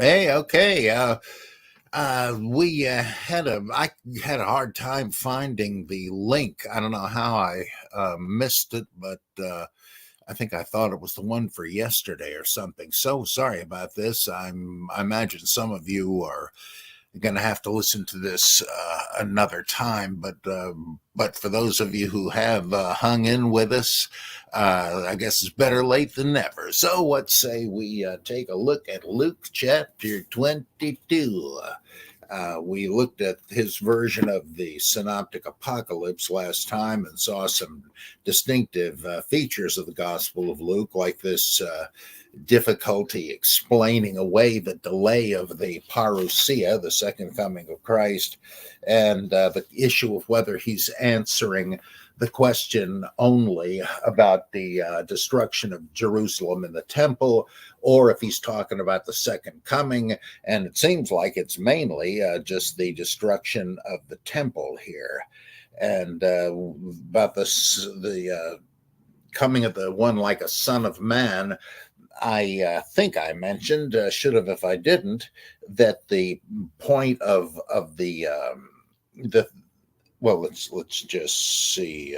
Hey, okay. I had a hard time finding the link. I don't know how I missed it, but I think I thought it was the one for yesterday or something. So sorry about this. I imagine some of you are going to have to listen to this another time. But for those of you who have hung in with us, I guess it's better late than never. So what say we take a look at Luke chapter 22. We looked at his version of the synoptic apocalypse last time and saw some distinctive features of the Gospel of Luke, like this difficulty explaining away the delay of the parousia, the second coming of Christ, and the issue of whether he's answering the question only about the destruction of Jerusalem and the temple, or if he's talking about the second coming. And it seems like it's mainly just the destruction of the temple here. And about the coming of the one like a son of man, I think I mentioned, should have if I didn't, that the point of the well, let's just see.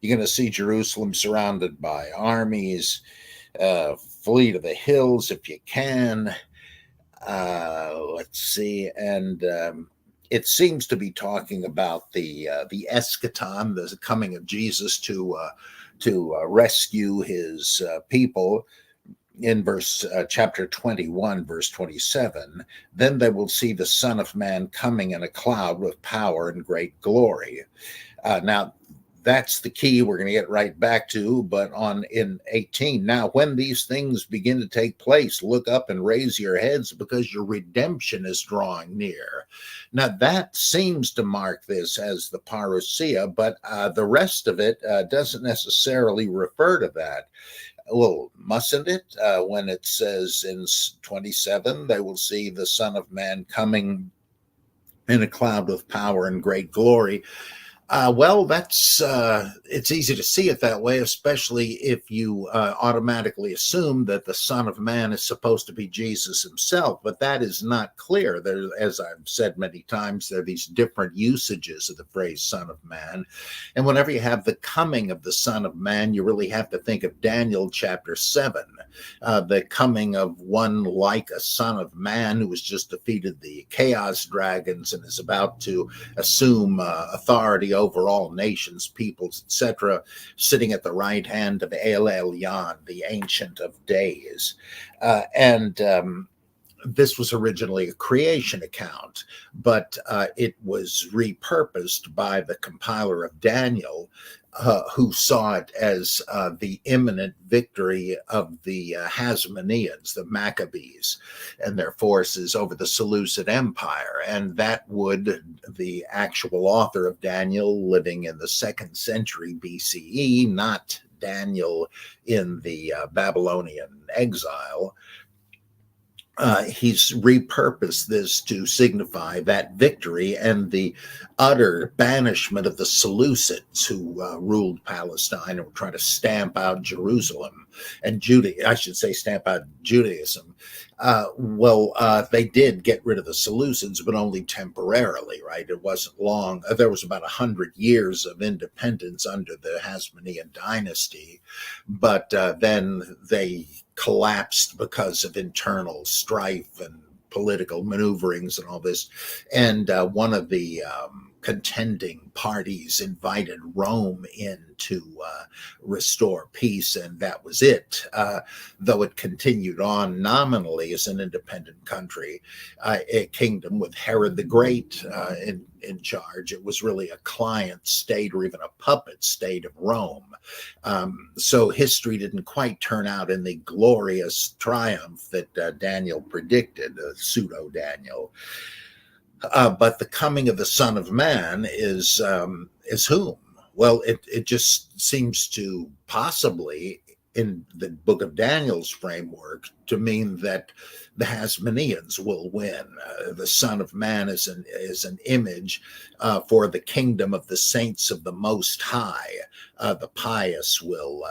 You're going to see Jerusalem surrounded by armies. Flee to the hills if you can. Let's see, and it seems to be talking about the eschaton, the coming of Jesus to rescue his people. In chapter 21, verse 27, then they will see the Son of Man coming in a cloud with power and great glory. Now, that's the key we're going to get right back to, but in 18, now when these things begin to take place, look up and raise your heads because your redemption is drawing near. Now that seems to mark this as the parousia, but the rest of it doesn't necessarily refer to that. Well, mustn't it? When it says in 27, they will see the Son of Man coming in a cloud with power and great glory. Well, that's it's easy to see it that way, especially if you automatically assume that the Son of Man is supposed to be Jesus himself. But that is not clear. There, as I've said many times, there are these different usages of the phrase Son of Man. And whenever you have the coming of the Son of Man, you really have to think of Daniel chapter 7, the coming of one like a Son of Man who has just defeated the Chaos Dragons and is about to assume authority over all nations, peoples, etc., sitting at the right hand of El Elyon, the Ancient of Days. And this was originally a creation account, but it was repurposed by the compiler of Daniel, who saw it as the imminent victory of the Hasmoneans, the Maccabees, and their forces over the Seleucid Empire. And that would, the actual author of Daniel, living in the 2nd century BCE, not Daniel in the Babylonian exile, he's repurposed this to signify that victory and the utter banishment of the Seleucids who ruled Palestine and were trying to stamp out Jerusalem and I should say stamp out Judaism. They did get rid of the Seleucids, but only temporarily, right? It wasn't long. There was about 100 years of independence under the Hasmonean dynasty, but then they collapsed because of internal strife and political maneuverings and all this. And one of the contending parties invited Rome in to restore peace, and that was it. Though it continued on nominally as an independent country, a kingdom with Herod the Great in charge. It was really a client state or even a puppet state of Rome. So history didn't quite turn out in the glorious triumph that Daniel predicted, pseudo Daniel. But the coming of the Son of Man is whom? Well, it just seems to possibly in the book of Daniel's framework to mean that the Hasmoneans will win. The Son of Man is an image for the kingdom of the saints of the Most High. The pious will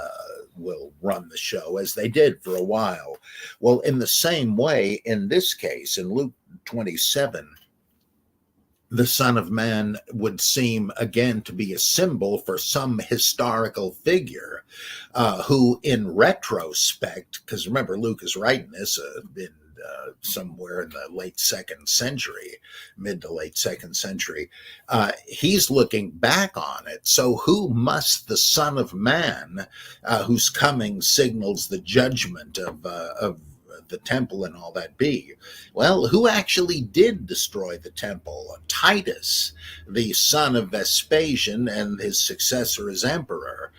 run the show, as they did for a while. Well, in the same way, in this case, in Luke 27, the Son of Man would seem again to be a symbol for some historical figure who, in retrospect, because remember, Luke is writing this in somewhere in the late second century, mid to late second century, he's looking back on it. So who must the Son of Man, whose coming signals the judgment of the temple and all that be? Well, who actually did destroy the temple? Titus, the son of Vespasian and his successor as emperor.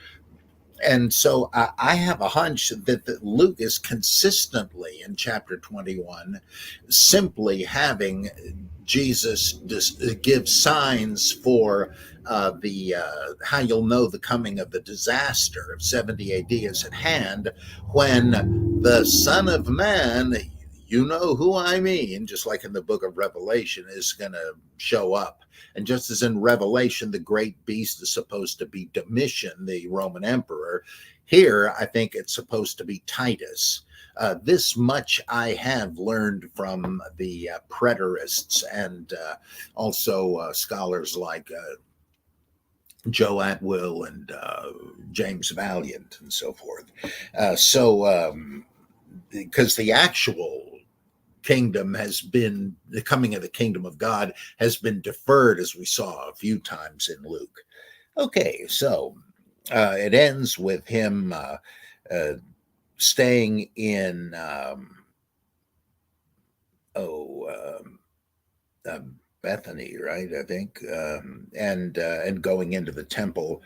And so I have a hunch that Luke is consistently in chapter 21 simply having Jesus give signs for how you'll know the coming of the disaster of 70 AD is at hand, when the Son of Man, you know who I mean, just like in the book of Revelation, is going to show up. And just as in Revelation, the great beast is supposed to be Domitian, the Roman emperor, here I think it's supposed to be Titus. This much I have learned from the preterists and also scholars like Joe Atwill and James Valiant and so forth. Because the actual kingdom has been, the coming of the kingdom of God has been deferred, as we saw a few times in Luke. Okay, so it ends with him staying in Bethany, right? I think, and going into the temple.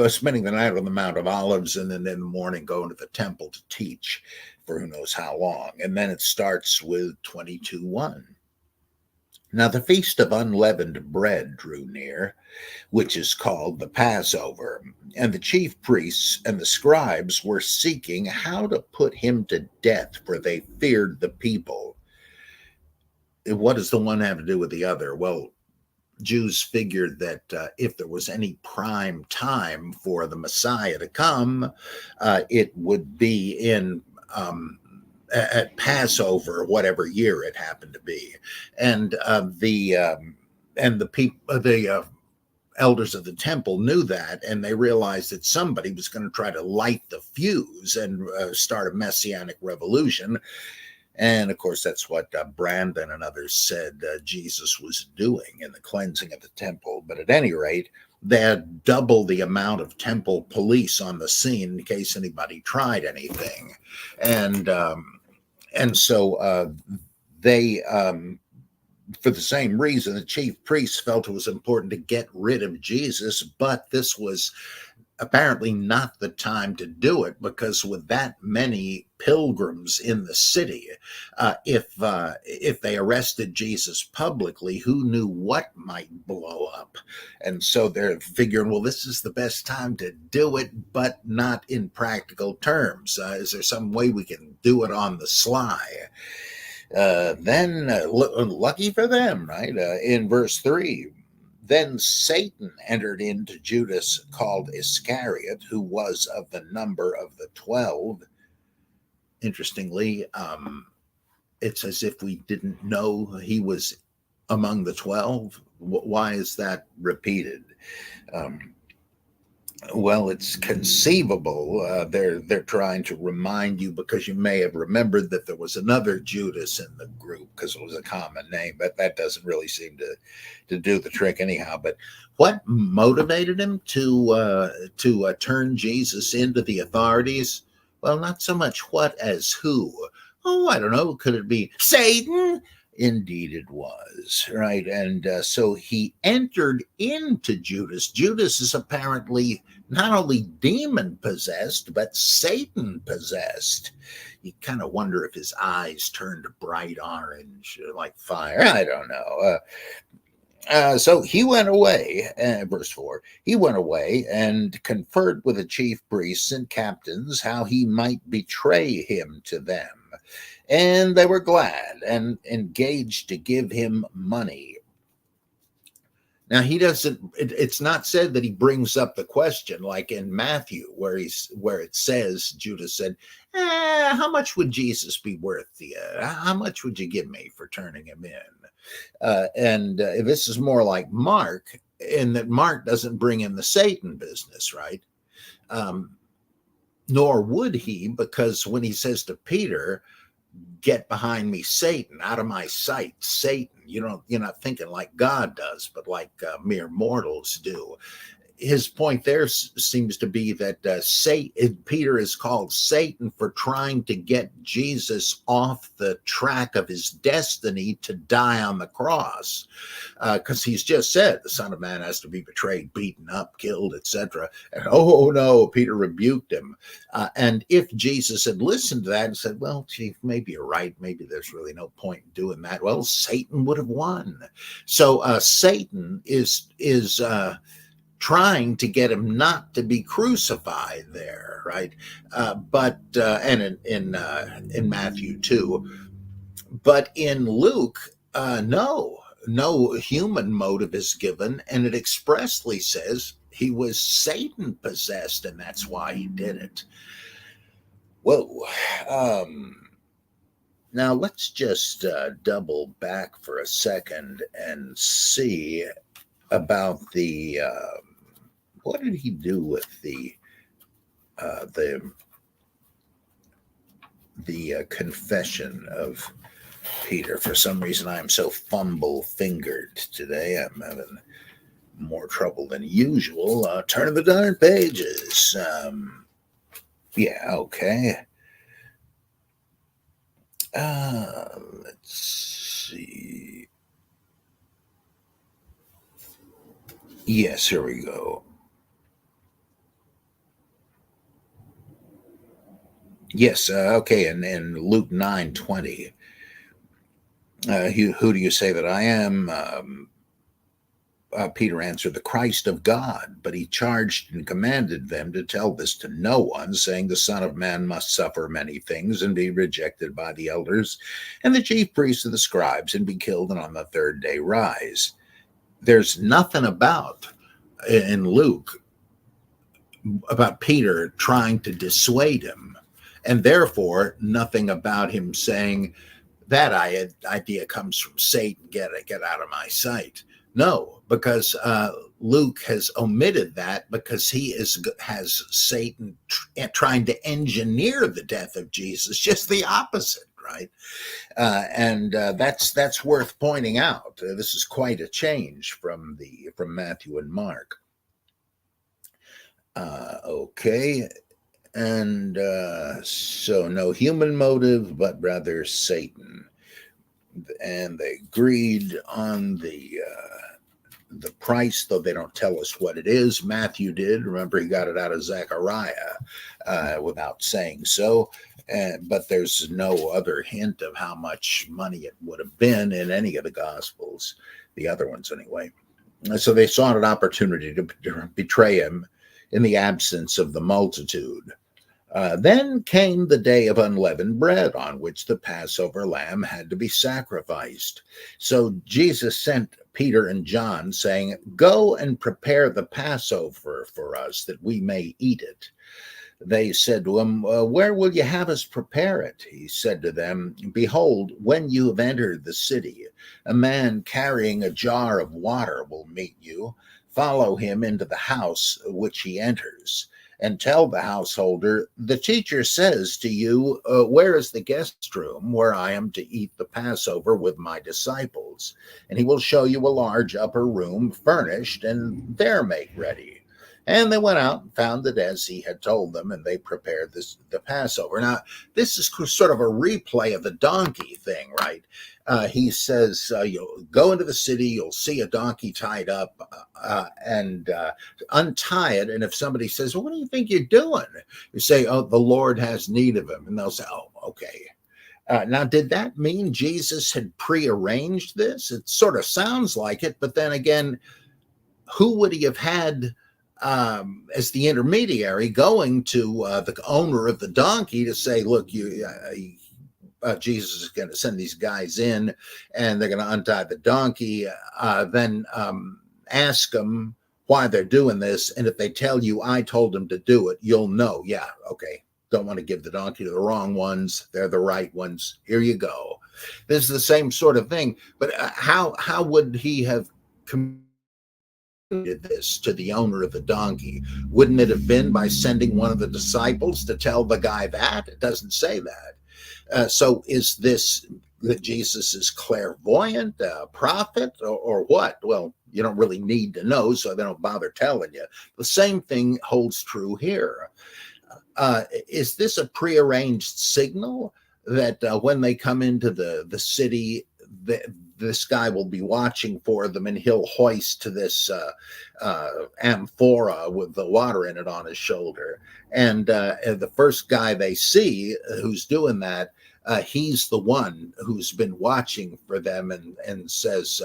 Spending the night on the Mount of Olives, and then in the morning going to the temple to teach for who knows how long. And then it starts with 22:1. Now the feast of unleavened bread drew near, which is called the Passover, and the chief priests and the scribes were seeking how to put him to death, for they feared the people. What does the one have to do with the other? Well, Jews figured that if there was any prime time for the Messiah to come, it would be in at Passover, whatever year it happened to be, and the elders of the temple knew that, and they realized that somebody was going to try to light the fuse and start a messianic revolution. And of course, that's what Brandon and others said Jesus was doing in the cleansing of the temple. But at any rate, they had double the amount of temple police on the scene in case anybody tried anything. And so they, for the same reason, the chief priests felt it was important to get rid of Jesus, but this was apparently not the time to do it, because with that many pilgrims in the city, if they arrested Jesus publicly, who knew what might blow up? And so they're figuring, well, this is the best time to do it, but not in practical terms. Is there some way we can do it on the sly? Then lucky for them, right? In verse 3, then Satan entered into Judas, called Iscariot, who was of the number of the 12. Interestingly, it's as if we didn't know he was among the 12. Why is that repeated? Well, it's conceivable. They're trying to remind you, because you may have remembered that there was another Judas in the group, because it was a common name, but that doesn't really seem to do the trick anyhow. But what motivated him to turn Jesus into the authorities? Well, not so much what as who. Oh, I don't know. Could it be Satan? Indeed it was, right? And so he entered into Judas. Judas is apparently not only demon possessed, but Satan possessed. You kind of wonder if his eyes turned bright orange like fire. I don't know. So he went away, verse 4, he went away and conferred with the chief priests and captains how he might betray him to them. And they were glad and engaged to give him money. Now he doesn't. It's not said that he brings up the question like in Matthew, where it says Judas said, "How much would Jesus be worth to you? How much would you give me for turning him in?" And this is more like Mark, in that Mark doesn't bring in the Satan business, right? Um, Nor would he, because when he says to Peter, "Get behind me, Satan, out of my sight, Satan." You're not thinking like God does, but like mere mortals do. His point there seems to be that Peter is called Satan for trying to get Jesus off the track of his destiny to die on the cross, because he's just said the Son of Man has to be betrayed, beaten up, killed, etc. And oh no, Peter rebuked him. And if Jesus had listened to that and said, "Well, Chief, maybe you're right. Maybe there's really no point in doing that," well, Satan would have won. So Satan is trying to get him not to be crucified there, right? And in Matthew too, but in Luke, no human motive is given, and it expressly says he was Satan possessed, and that's why he did it. Whoa. Now let's just double back for a second and see about the what did he do with the confession of Peter. For some reason, I am so fumble fingered today. I'm having more trouble than usual. Turning the darn pages. Yeah, okay. Let's see. Yes, here we go. Yes, okay, and in Luke 9:20, who do you say that I am? Peter answered, "The Christ of God." But he charged and commanded them to tell this to no one, saying, "The Son of Man must suffer many things and be rejected by the elders and the chief priests and the scribes, and be killed, and on the third day rise." There's nothing in Luke about Peter trying to dissuade him, and therefore nothing about him saying that idea comes from Satan. Get out of my sight. No, because Luke has omitted that because he has Satan trying to engineer the death of Jesus, just the opposite, right? And that's worth pointing out. This is quite a change from Matthew and Mark. Okay. And so no human motive, but rather Satan. And they agreed on the price, though they don't tell us what it is. Matthew did. Remember, he got it out of Zechariah without saying so. But there's no other hint of how much money it would have been in any of the Gospels, the other ones anyway. So they sought an opportunity to betray him in the absence of the multitude. Then came the day of unleavened bread, on which the Passover lamb had to be sacrificed. So Jesus sent Peter and John, saying, "Go and prepare the Passover for us, that we may eat it." They said to him, "Where will you have us prepare it?" He said to them, "Behold, when you have entered the city, a man carrying a jar of water will meet you. Follow him into the house which he enters, and tell the householder, 'The teacher says to you, where is the guest room where I am to eat the Passover with my disciples?' And he will show you a large upper room furnished, and there make ready." And they went out and found it as he had told them, and they prepared the Passover. Now, this is sort of a replay of the donkey thing, right? He says, you'll go into the city, you'll see a donkey tied up, and untie it. And if somebody says, "Well, what do you think you're doing?" You say, "Oh, the Lord has need of him." And they'll say, "Oh, okay." Now, did that mean Jesus had prearranged this? It sort of sounds like it, but then again, who would he have had as the intermediary going to the owner of the donkey to say, look, Jesus is going to send these guys in and they're going to untie the donkey, then ask them why they're doing this. And if they tell you, I told them to do it, you'll know, yeah, okay, don't want to give the donkey to the wrong ones. They're the right ones. Here you go. This is the same sort of thing. But how would he have did this to the owner of the donkey? Wouldn't it have been by sending one of the disciples to tell the guy that? It doesn't say that. So is this that Jesus is clairvoyant, prophet, or what? Well, you don't really need to know, so they don't bother telling you. The same thing holds true here. Is this a prearranged signal that when they come into the city, this guy will be watching for them and he'll hoist to this amphora with the water in it on his shoulder? And the first guy they see who's doing that, he's the one who's been watching for them and says,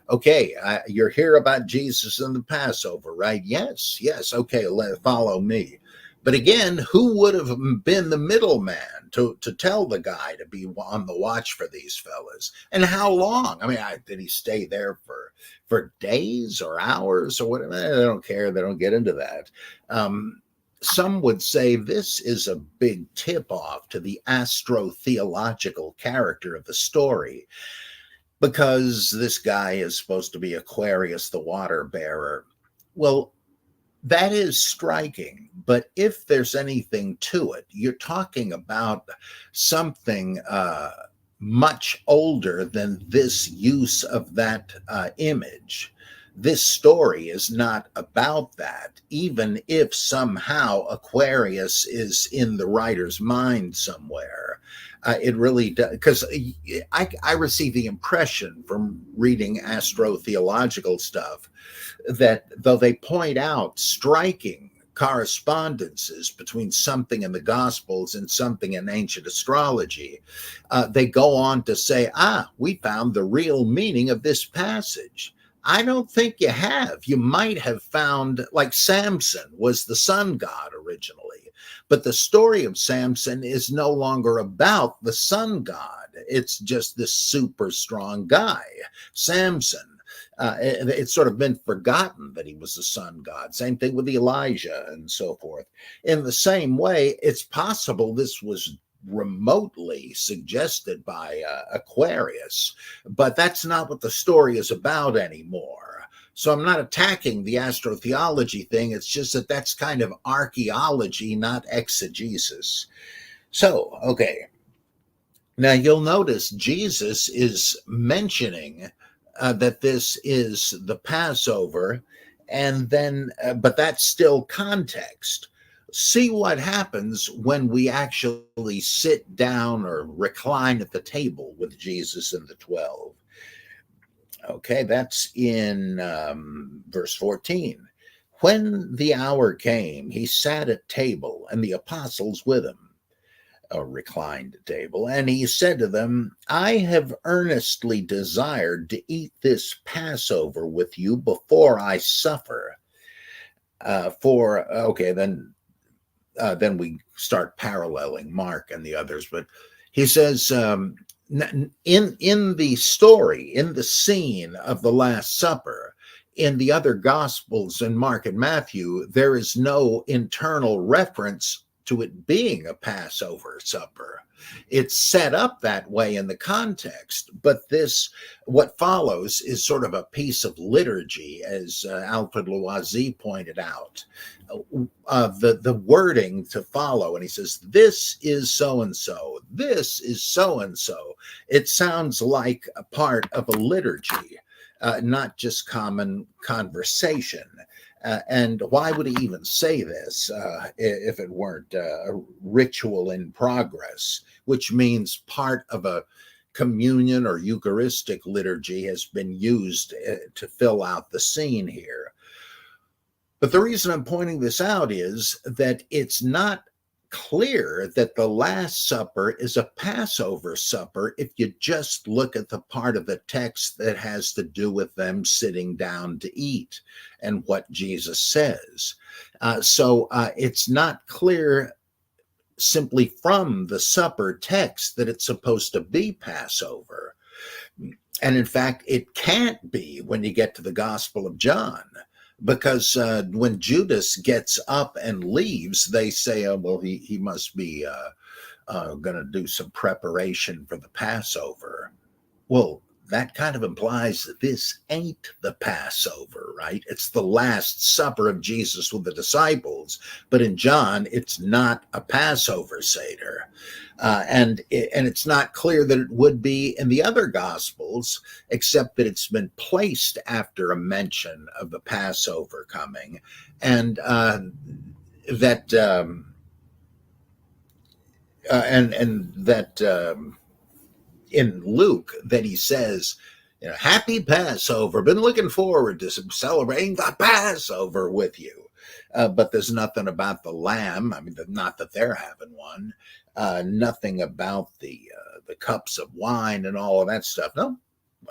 okay, you're here about Jesus and the Passover, right? Yes. Okay, follow me. But again, who would have been the middleman to tell the guy to be on the watch for these fellas? And how long? I mean, did he stay there for days or hours or whatever? They don't care. They don't get into that. Some would say this is a big tip-off to the astrotheological character of the story, because this guy is supposed to be Aquarius, the water bearer. Well, that is striking, but if there's anything to it, you're talking about something much older than this use of that image. This story is not about that, even if somehow Aquarius is in the writer's mind somewhere. It really does, because I receive the impression from reading astrotheological stuff that though they point out striking correspondences between something in the Gospels and something in ancient astrology, they go on to say, we found the real meaning of this passage. I don't think you have. You might have found, like Samson was the sun god originally, but the story of Samson is no longer about the sun god. It's just this super strong guy, Samson. It's sort of been forgotten that he was the sun god. Same thing with Elijah and so forth. In the same way, it's possible this was remotely suggested by Aquarius, but that's not what the story is about anymore. So I'm not attacking the astrotheology thing. It's just that that's kind of archaeology, not exegesis. So, okay. Now you'll notice Jesus is mentioning that this is the Passover, and then, but that's still context. See what happens when we actually sit down or recline at the table with Jesus and the 12. Okay, that's in verse 14. When the hour came, he sat at table, and the apostles with him, a reclined table, and he said to them, I have earnestly desired to eat this Passover with you before I suffer. Then we start paralleling Mark and the others, but he says, in the story, in the scene of the Last Supper, in the other Gospels, in Mark and Matthew, there is no internal reference to it being a Passover supper. It's set up that way in the context, but what follows is sort of a piece of liturgy, as Alfred Loisy pointed out. The wording to follow, and he says, this is so-and-so, this is so-and-so. It sounds like a part of a liturgy, not just common conversation. And why would he even say this if it weren't a ritual in progress, which means part of a communion or Eucharistic liturgy has been used to fill out the scene here. But the reason I'm pointing this out is that it's not clear that the Last Supper is a Passover supper if you just look at the part of the text that has to do with them sitting down to eat and what Jesus says. So it's not clear simply from the supper text that it's supposed to be Passover. And in fact, it can't be when you get to the Gospel of John, because when Judas gets up and leaves, they say, oh, well, he must be going to do some preparation for the Passover. Well, that kind of implies that this ain't the Passover, right? It's the Last Supper of Jesus with the disciples, but in John, it's not a Passover Seder. And it's not clear that it would be in the other Gospels, except that it's been placed after a mention of the Passover coming, and that in Luke that he says, you know, happy Passover, been looking forward to celebrating the Passover with you. But there's nothing about the lamb. I mean, not that they're having one. Nothing about the cups of wine and all of that stuff. No,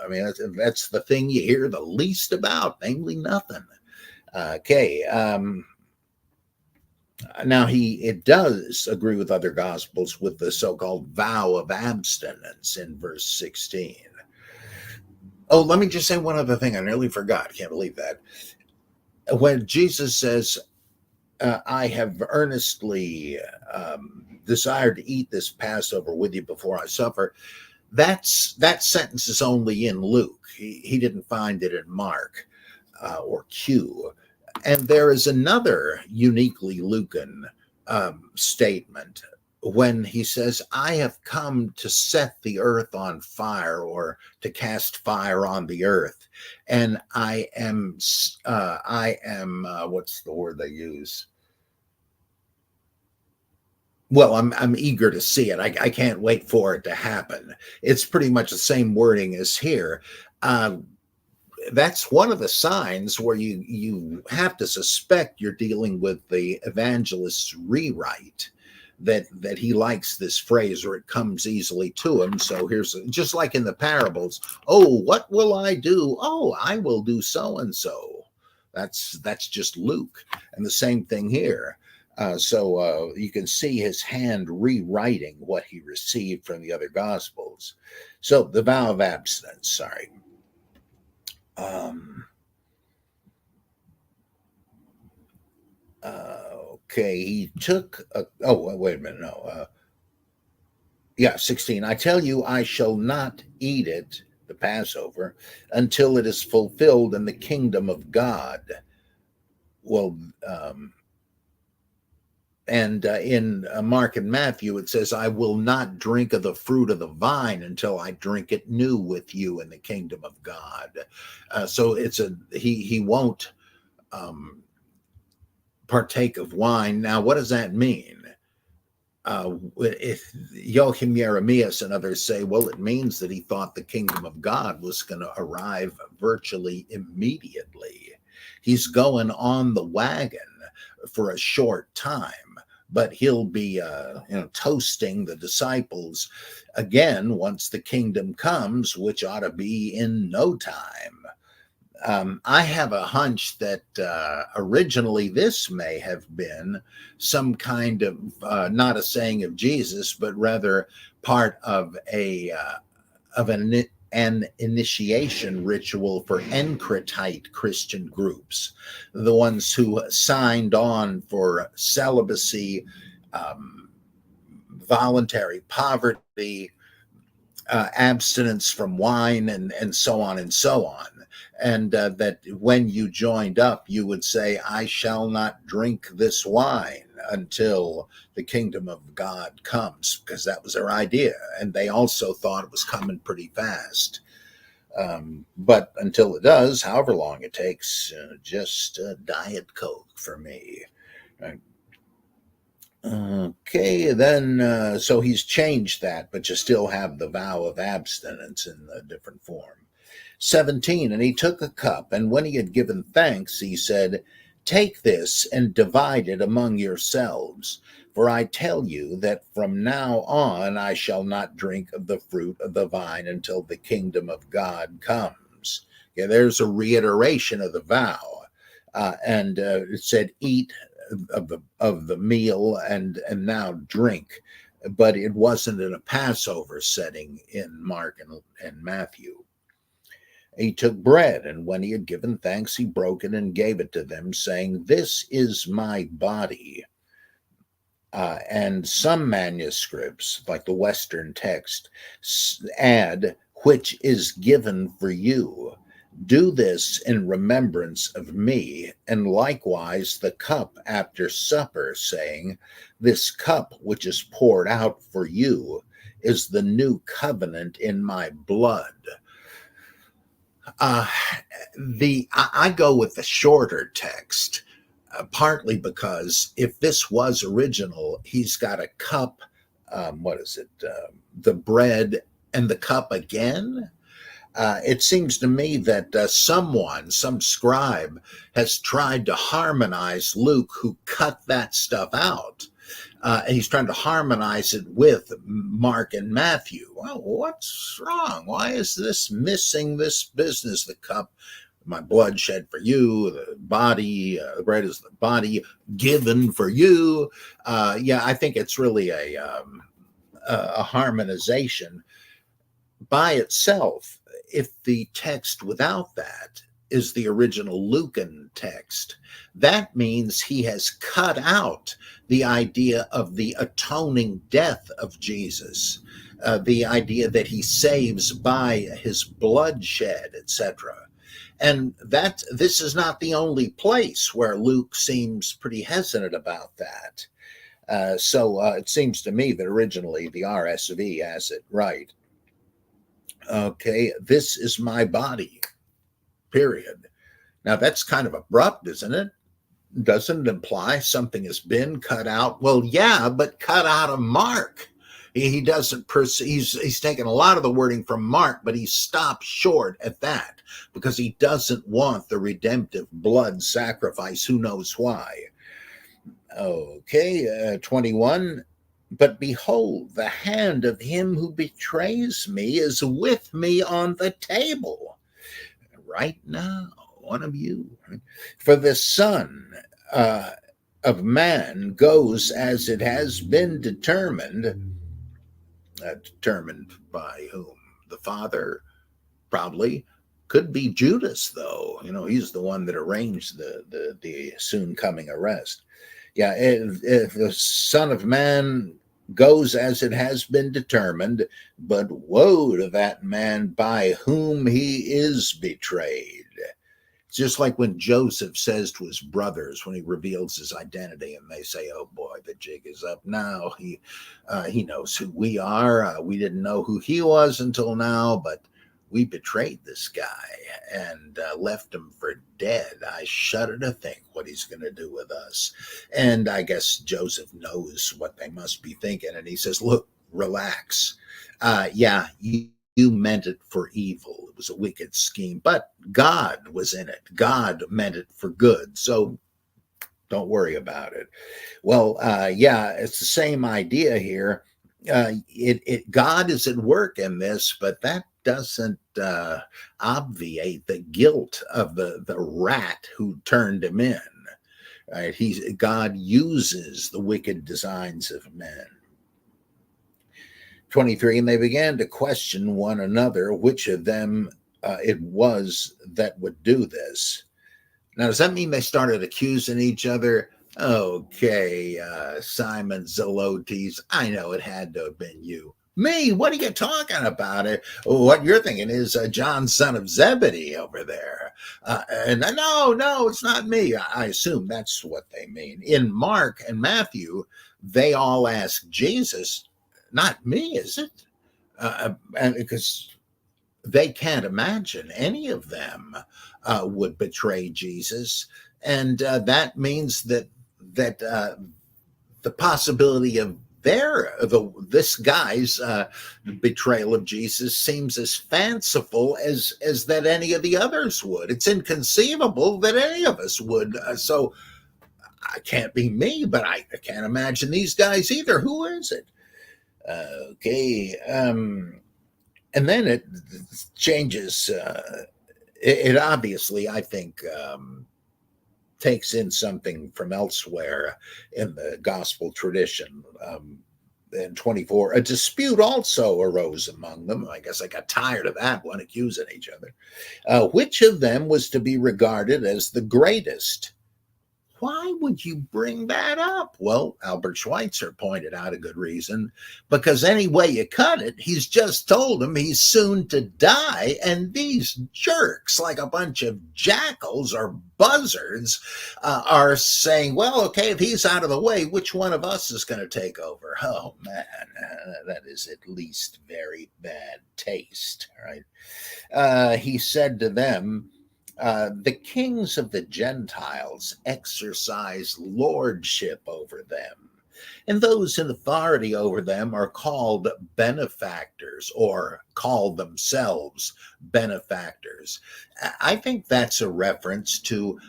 I mean, that's the thing you hear the least about, namely nothing. Okay. Now, it does agree with other Gospels with the so-called vow of abstinence in verse 16. Oh, let me just say one other thing. I nearly forgot. Can't believe that. When Jesus says, I have earnestly desired to eat this Passover with you before I suffer, that sentence is only in Luke. He didn't find it in Mark or Q. And there is another uniquely Lucan statement when he says, I have come to set the earth on fire, or to cast fire on the earth. And I am what's the word they use? Well, I'm eager to see it. I can't wait for it to happen. It's pretty much the same wording as here. That's one of the signs where you have to suspect you're dealing with the evangelist's rewrite, that he likes this phrase, or it comes easily to him. So here's, just like in the parables, oh, what will I do? Oh, I will do so and so. That's just Luke. And the same thing here. So you can see his hand rewriting what he received from the other Gospels. So the vow of abstinence, sorry. Okay, he took wait a minute, no. 16. I tell you, I shall not eat it, the Passover, until it is fulfilled in the kingdom of God. Well, and in Mark and Matthew, it says, I will not drink of the fruit of the vine until I drink it new with you in the kingdom of God. So he won't partake of wine. Now, what does that mean? If Joachim Jeremias and others say, well, it means that he thought the kingdom of God was going to arrive virtually immediately. He's going on the wagon for a short time, but he'll be toasting the disciples again once the kingdom comes, which ought to be in no time. I have a hunch that originally this may have been some kind of not a saying of Jesus, but rather part of an initiation ritual for Encretite Christian groups, the ones who signed on for celibacy, voluntary poverty, abstinence from wine, and so on and so on. And that when you joined up, you would say, I shall not drink this wine until the kingdom of God comes, because that was their idea. And they also thought it was coming pretty fast. But until it does, however long it takes, just Diet Coke for me. Right? Okay, then, so he's changed that, but you still have the vow of abstinence in a different form. 17, and he took a cup, and when he had given thanks, he said, Take this and divide it among yourselves. For I tell you that from now on I shall not drink of the fruit of the vine until the kingdom of God comes. Yeah, there's a reiteration of the vow. And it said, eat of the meal and now drink. But it wasn't in a Passover setting in Mark and Matthew. He took bread, and when he had given thanks, he broke it and gave it to them, saying, "This is my body." And some manuscripts, like the Western text, add, "which is given for you. Do this in remembrance of me." And likewise the cup after supper, saying, "This cup which is poured out for you is the new covenant in my blood." Uh, I go with the shorter text, partly because if this was original, he's got a cup. What is it? The bread and the cup again. It seems to me that some scribe, has tried to harmonize Luke, who cut that stuff out. And he's trying to harmonize it with Mark and Matthew. Well, what's wrong? Why is this missing this business? The cup, my blood shed for you, the body, the bread is the body given for you. Yeah, I think it's really a harmonization by itself. If the text without that is the original Lucan text, that means he has cut out the idea of the atoning death of Jesus, the idea that he saves by his bloodshed, etc. And that this is not the only place where Luke seems pretty hesitant about that. So it seems to me that originally the RSV has it right. Okay, this is my body, period. Now that's kind of abrupt, isn't it? Doesn't it imply something has been cut out? Well, yeah, but cut out of Mark. He doesn't he's taken a lot of the wording from Mark, but he stopped short at that because he doesn't want the redemptive blood sacrifice. Who knows why? Okay, 21. But behold, the hand of him who betrays me is with me on the table right now, one of you. For the Son of Man goes as it has been determined. Determined by whom? The Father, probably. Could be Judas, though. He's the one that arranged the soon coming arrest. Yeah, if the Son of Man goes as it has been determined, but woe to that man by whom he is betrayed. It's just like when Joseph says to his brothers when he reveals his identity, and they say, "Oh boy, the jig is up now. He knows who we are. We didn't know who he was until now, but we betrayed this guy and left him for dead. I shudder to think what he's going to do with us." And I guess Joseph knows what they must be thinking. And he says, "Look, relax. Yeah, you meant it for evil. It was a wicked scheme, but God was in it. God meant it for good. So don't worry about it." Well, yeah, it's the same idea here. God is at work in this, but that doesn't obviate the guilt of the rat who turned him in. Right? God uses the wicked designs of men. 23, and they began to question one another which of them it was that would do this. Now, does that mean they started accusing each other? Okay, Simon Zelotes, I know it had to have been you. Me? What are you talking about? What you're thinking is John, son of Zebedee, over there. And no, it's not me. I assume that's what they mean. In Mark and Matthew, they all ask Jesus, "Not me, is it?" And because they can't imagine any of them would betray Jesus, and that means that the possibility of this guy's betrayal of Jesus seems as fanciful as that any of the others would. It's inconceivable that any of us would. So I can't be me, but I can't imagine these guys either. Who is it? Okay. And then it changes. It obviously, I think, takes in something from elsewhere in the gospel tradition. In 24, a dispute also arose among them. I guess I got tired of that one, accusing each other. Which of them was to be regarded as the greatest? Why would you bring that up? Well, Albert Schweitzer pointed out a good reason, because any way you cut it, he's just told him he's soon to die, and these jerks, like a bunch of jackals or buzzards, are saying, well, okay, if he's out of the way, which one of us is going to take over? Oh, man, that is at least very bad taste, right? He said to them, the kings of the Gentiles exercise lordship over them, and those in authority over them are called benefactors, or call themselves benefactors. I think that's a reference to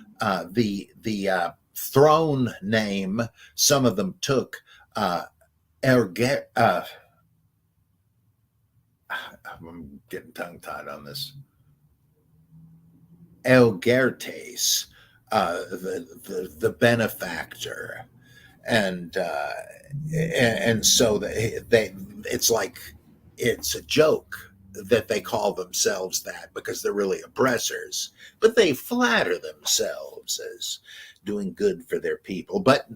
the throne name some of them took. I'm getting tongue-tied on this. Euergetes, the benefactor, and so it's like it's a joke that they call themselves that, because they're really oppressors, but they flatter themselves as doing good for their people. But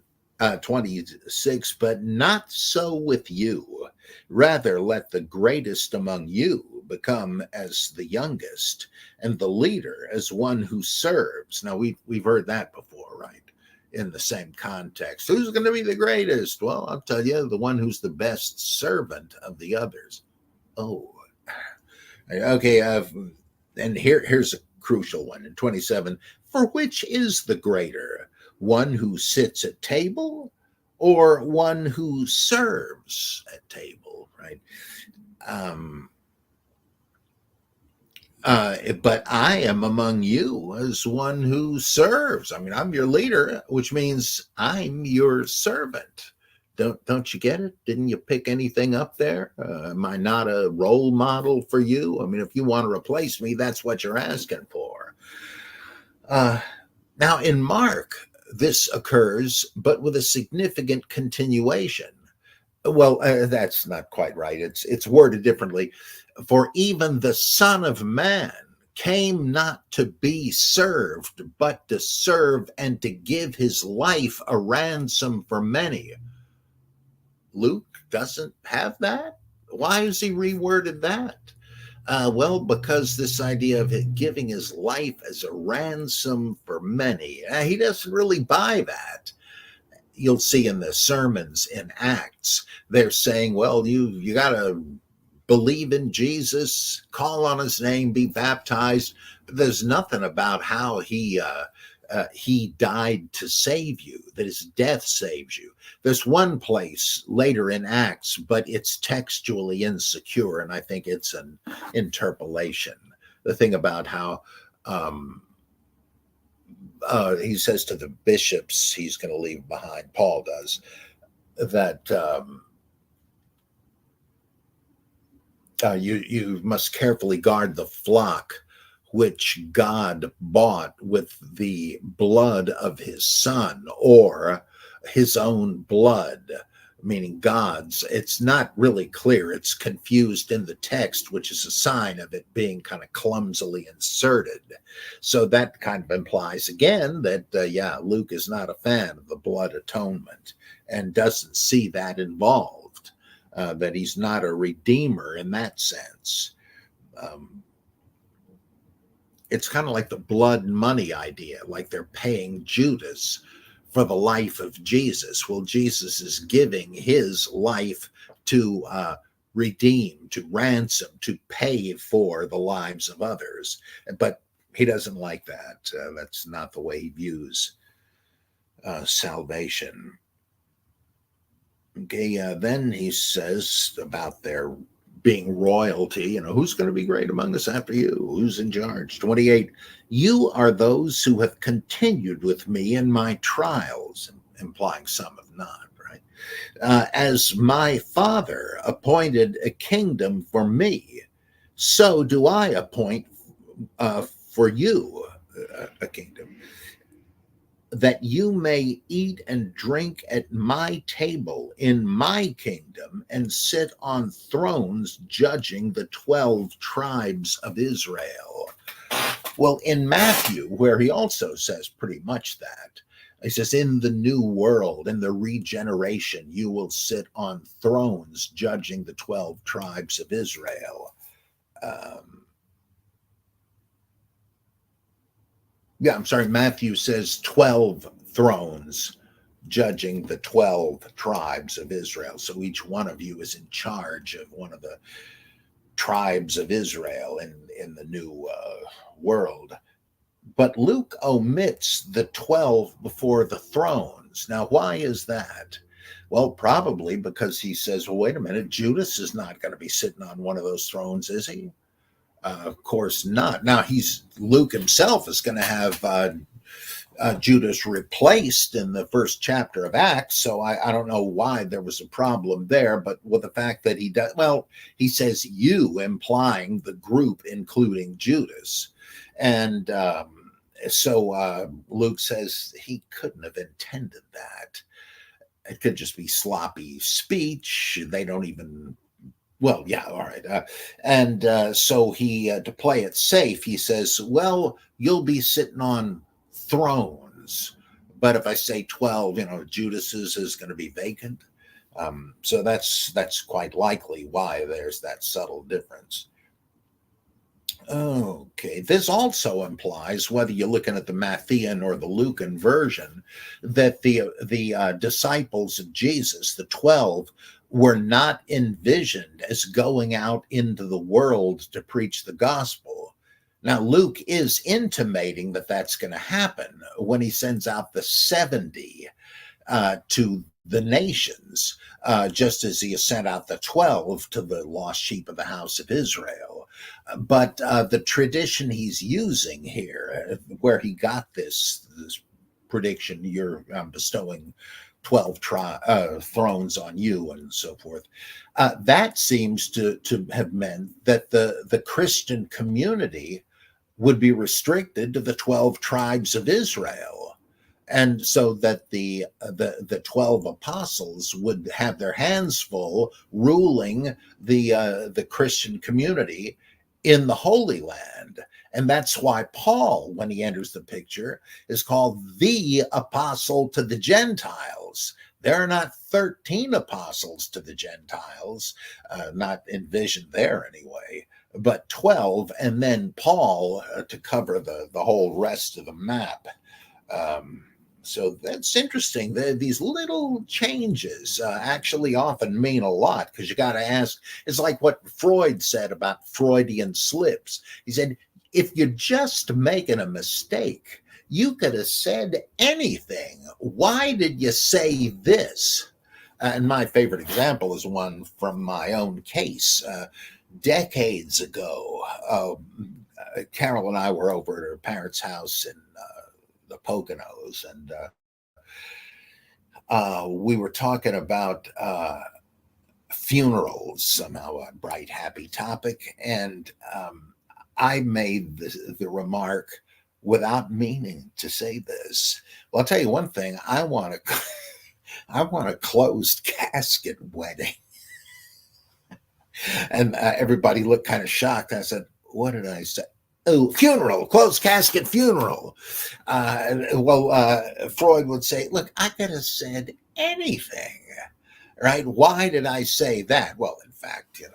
26, but not so with you. Rather, let the greatest among you become as the youngest, and the leader as one who serves. Now, we've heard that before, right? In the same context. Who's going to be the greatest? Well, I'll tell you, the one who's the best servant of the others. Oh, okay. And here's a crucial one in 27. For which is the greater? One who sits at table, or one who serves at table, right? But I am among you as one who serves. I mean, I'm your leader, which means I'm your servant. Don't you get it? Didn't you pick anything up there? Am I not a role model for you? I mean, if you want to replace me, that's what you're asking for. Now, in Mark, this occurs, but with a significant continuation. Well, that's not quite right. It's worded differently. For even the Son of Man came not to be served, but to serve and to give his life a ransom for many. Luke doesn't have that. Why has he reworded that? Well, because this idea of it giving his life as a ransom for many, he doesn't really buy that. You'll see in the sermons in Acts, they're saying, well, you got to believe in Jesus, call on his name, be baptized. But there's nothing about how he died to save you, that his death saves you. There's one place later in Acts, but it's textually insecure, and I think it's an interpolation. The thing about how he says to the bishops he's going to leave behind, Paul does, that you must carefully guard the flock which God bought with the blood of his Son, or his own blood, meaning God's. It's not really clear. It's confused in the text, which is a sign of it being kind of clumsily inserted. So that kind of implies again that, Luke is not a fan of the blood atonement and doesn't see that involved, that he's not a redeemer in that sense. It's kind of like the blood and money idea, like they're paying Judas for the life of Jesus. Well, Jesus is giving his life to redeem, to ransom, to pay for the lives of others. But he doesn't like that. That's not the way he views salvation. Okay, then he says about their being royalty, who's going to be great among us after you? Who's in charge? 28, you are those who have continued with me in my trials, implying some have not, right? As my father appointed a kingdom for me, so do I appoint for you a kingdom, that you may eat and drink at my table in my kingdom and sit on thrones judging the 12 tribes of Israel. Well, in Matthew, where he also says pretty much that, he says, in the new world, in the regeneration, you will sit on thrones judging the 12 tribes of Israel. I'm sorry, Matthew says 12 thrones judging the 12 tribes of Israel. So each one of you is in charge of one of the tribes of Israel in the new world. But Luke omits the 12 before the thrones. Now, why is that? Well, probably because he says, well, wait a minute, Judas is not going to be sitting on one of those thrones, is he? Of course not. Now, Luke himself is going to have Judas replaced in the first chapter of Acts. So I don't know why there was a problem there, but with the fact that he does, well, he says you, implying the group, including Judas. And so Luke says he couldn't have intended that. It could just be sloppy speech. They don't even. Well, yeah, all right. So he, to play it safe, he says, well, you'll be sitting on thrones. But if I say 12, Judas's is going to be vacant. So that's quite likely why there's that subtle difference. Okay, this also implies, whether you're looking at the Matthean or the Lucan version, that the disciples of Jesus, the 12, were not envisioned as going out into the world to preach the gospel. Now, Luke is intimating that that's going to happen when he sends out the 70 to the nations, just as he has sent out the 12 to the lost sheep of the house of Israel. But the tradition he's using here, where he got this prediction, you're bestowing 12 thrones on you and so forth, that seems to have meant that the Christian community would be restricted to the 12 tribes of Israel. And so that the 12 apostles would have their hands full ruling the Christian community in the Holy Land. And that's why Paul, when he enters the picture, is called the apostle to the Gentiles. There are not 13 apostles to the Gentiles, not envisioned there anyway, but 12, and then Paul to cover the whole rest of the map. So that's interesting. These little changes actually often mean a lot, because you got to ask. It's like what Freud said about Freudian slips. He said, if you're just making a mistake, you could have said anything. Why did you say this? And my favorite example is one from my own case. Decades ago, Carol and I were over at her parents' house in the Poconos, and we were talking about funerals, somehow a bright, happy topic, and I made the remark without meaning to say this. Well, I'll tell you one thing: I want a closed casket wedding. And everybody looked kind of shocked. I said, what did I say? Oh, funeral, closed casket funeral. Freud would say, look, I could have said anything, right? Why did I say that? Well, in fact, I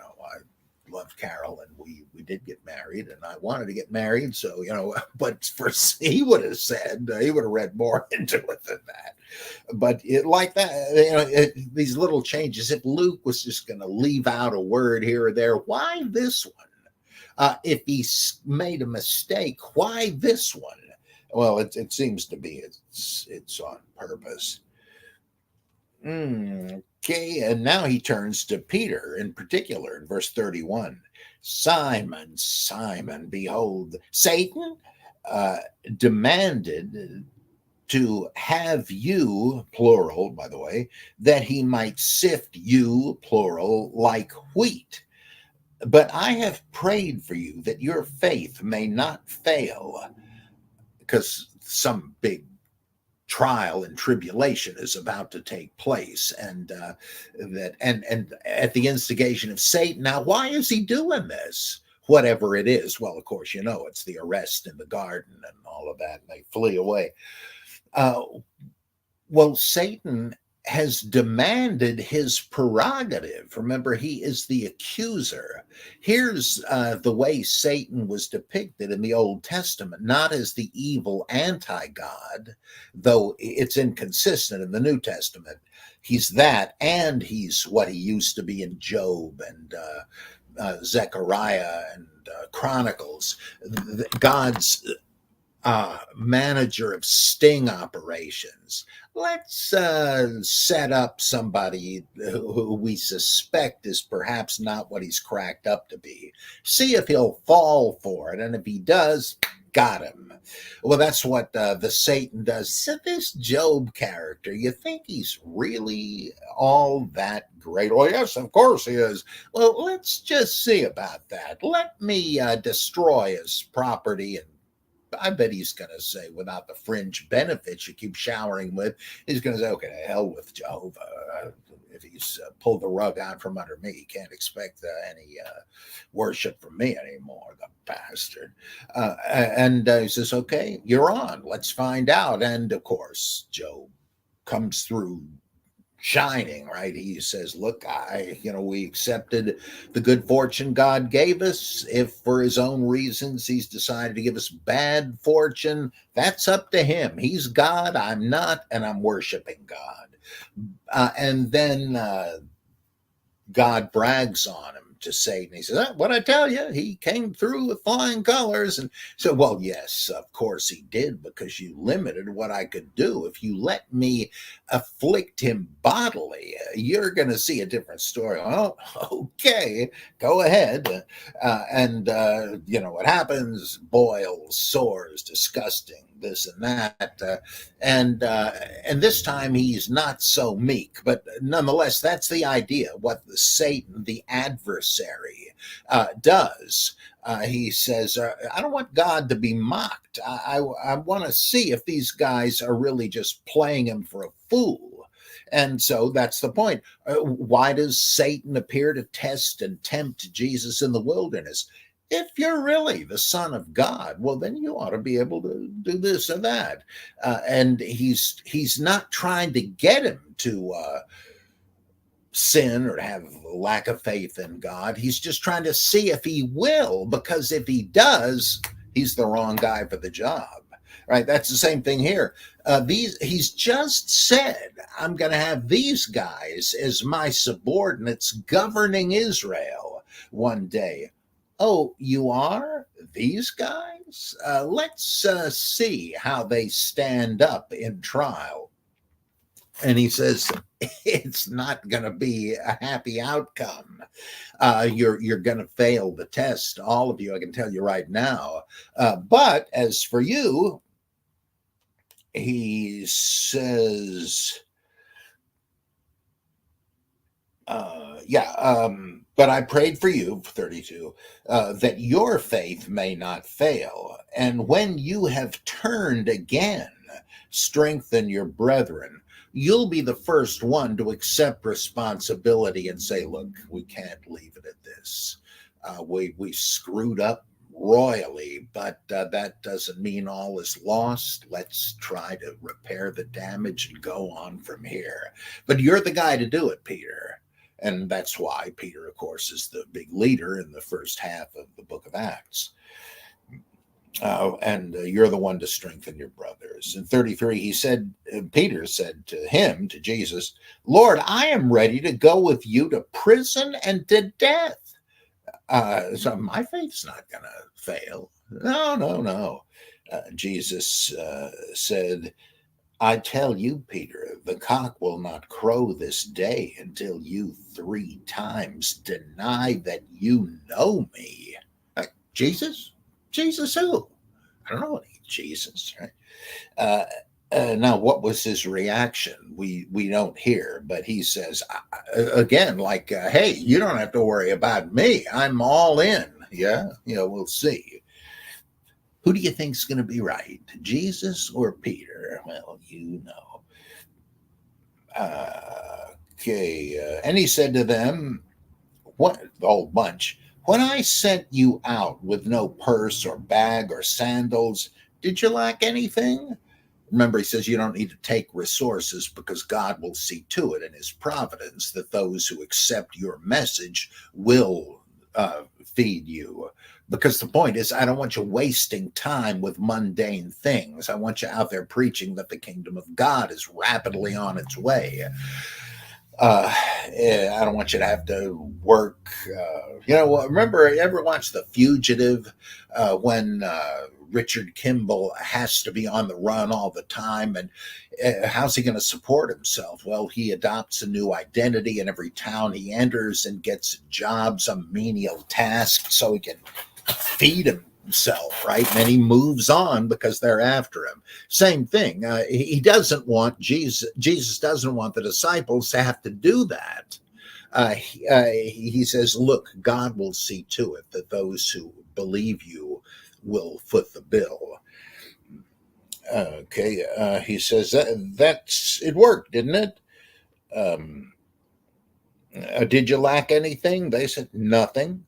love Carol, and we did get married, and I wanted to get married. So, but he would have said, he would have read more into it than that. But like that, these little changes, if Luke was just going to leave out a word here or there, why this one? If he made a mistake, why this one? Well, it seems to be it's on purpose. Okay, and now he turns to Peter in particular in verse 31. Simon, Simon, behold, Satan uh, demanded to have you, plural, by the way, that he might sift you, plural, like wheat. But I have prayed for you that your faith may not fail, because some big trial and tribulation is about to take place, and and at the instigation of Satan. Now, why is he doing this? Whatever it is, well, of course, it's the arrest in the garden and all of that, and they flee away. uh, well, Satan has demanded his prerogative. Remember, he is the accuser. Here's the way Satan was depicted in the Old Testament, not as the evil anti God, though it's inconsistent in the New Testament. He's that, and he's what he used to be in Job and Zechariah and Chronicles. God's manager of sting operations. Let's set up somebody who we suspect is perhaps not what he's cracked up to be. See if he'll fall for it. And if he does, got him. Well, that's what the Satan does. So this Job character, you think he's really all that great? Well, yes, of course he is. Well, let's just see about that. Let me destroy his property, and I bet he's going to say, without the fringe benefits you keep showering with, he's going to say, okay, hell with Jehovah. If he's pulled the rug out from under me, he can't expect any worship from me anymore, the bastard. And he says, okay, you're on. Let's find out. And of course, Job comes through shining, right? He says, look, we accepted the good fortune God gave us. If for his own reasons he's decided to give us bad fortune, that's up to him. He's God, I'm not, and I'm worshiping God. And then God brags on him to Satan. He says, what I tell you, he came through with flying colors. And so, well, yes, of course he did, because you limited what I could do. If you let me afflict him bodily, you're going to see a different story. Oh, okay, go ahead. What happens? Boils, sores, disgusting, this and that, and this time he's not so meek, but nonetheless, that's the idea. What the Satan, the adversary, does. He says, "I don't want God to be mocked. I want to see if these guys are really just playing him for a fool." And so that's the point. Why does Satan appear to test and tempt Jesus in the wilderness? If you're really the Son of God, well, then you ought to be able to do this or that. And he's not trying to get him to sin or have a lack of faith in God. He's just trying to see if he will, because if he does, he's the wrong guy for the job. Right? That's the same thing here. He's just said, I'm going to have these guys as my subordinates governing Israel one day. Oh, you are? These guys? Let's see how they stand up in trial. And he says, it's not going to be a happy outcome. You're going to fail the test, all of you, I can tell you right now. But as for you, he says, but I prayed for you, 32, that your faith may not fail. And when you have turned again, strengthen your brethren. You'll be the first one to accept responsibility and say, look, we can't leave it at this. We screwed up royally, but that doesn't mean all is lost. Let's try to repair the damage and go on from here. But you're the guy to do it, Peter. And that's why Peter, of course, is the big leader in the first half of the book of Acts. And you're the one to strengthen your brothers. In 33, Peter said to him, to Jesus, Lord, I am ready to go with you to prison and to death. So my faith's not going to fail. No. Jesus said, I tell you, Peter, the cock will not crow this day until you 3 times deny that you know me. Jesus? Jesus who? I don't know any Jesus, right? Uh, now, what was his reaction? We don't hear, but he says again, like, "Hey, you don't have to worry about me. I'm all in." Yeah, we'll see. Who do you think's going to be right, Jesus or Peter? Well, Okay, and he said to them, "What, the whole bunch? When I sent you out with no purse or bag or sandals, did you lack anything?" Remember, he says you don't need to take resources because God will see to it in his providence that those who accept your message will feed you. Because the point is, I don't want you wasting time with mundane things. I want you out there preaching that the kingdom of God is rapidly on its way. I don't want you to have to work. Remember, ever watch The Fugitive when Richard Kimball has to be on the run all the time? And how's he going to support himself? Well, he adopts a new identity in every town he enters and gets a job, some menial task, so he can feed himself, right? And then he moves on because they're after him. Same thing. He doesn't want Jesus doesn't want the disciples to have to do that. He says, "Look, God will see to it that those who believe you will foot the bill." Okay, he says that's it worked, didn't it? Um, did you lack anything? They said nothing.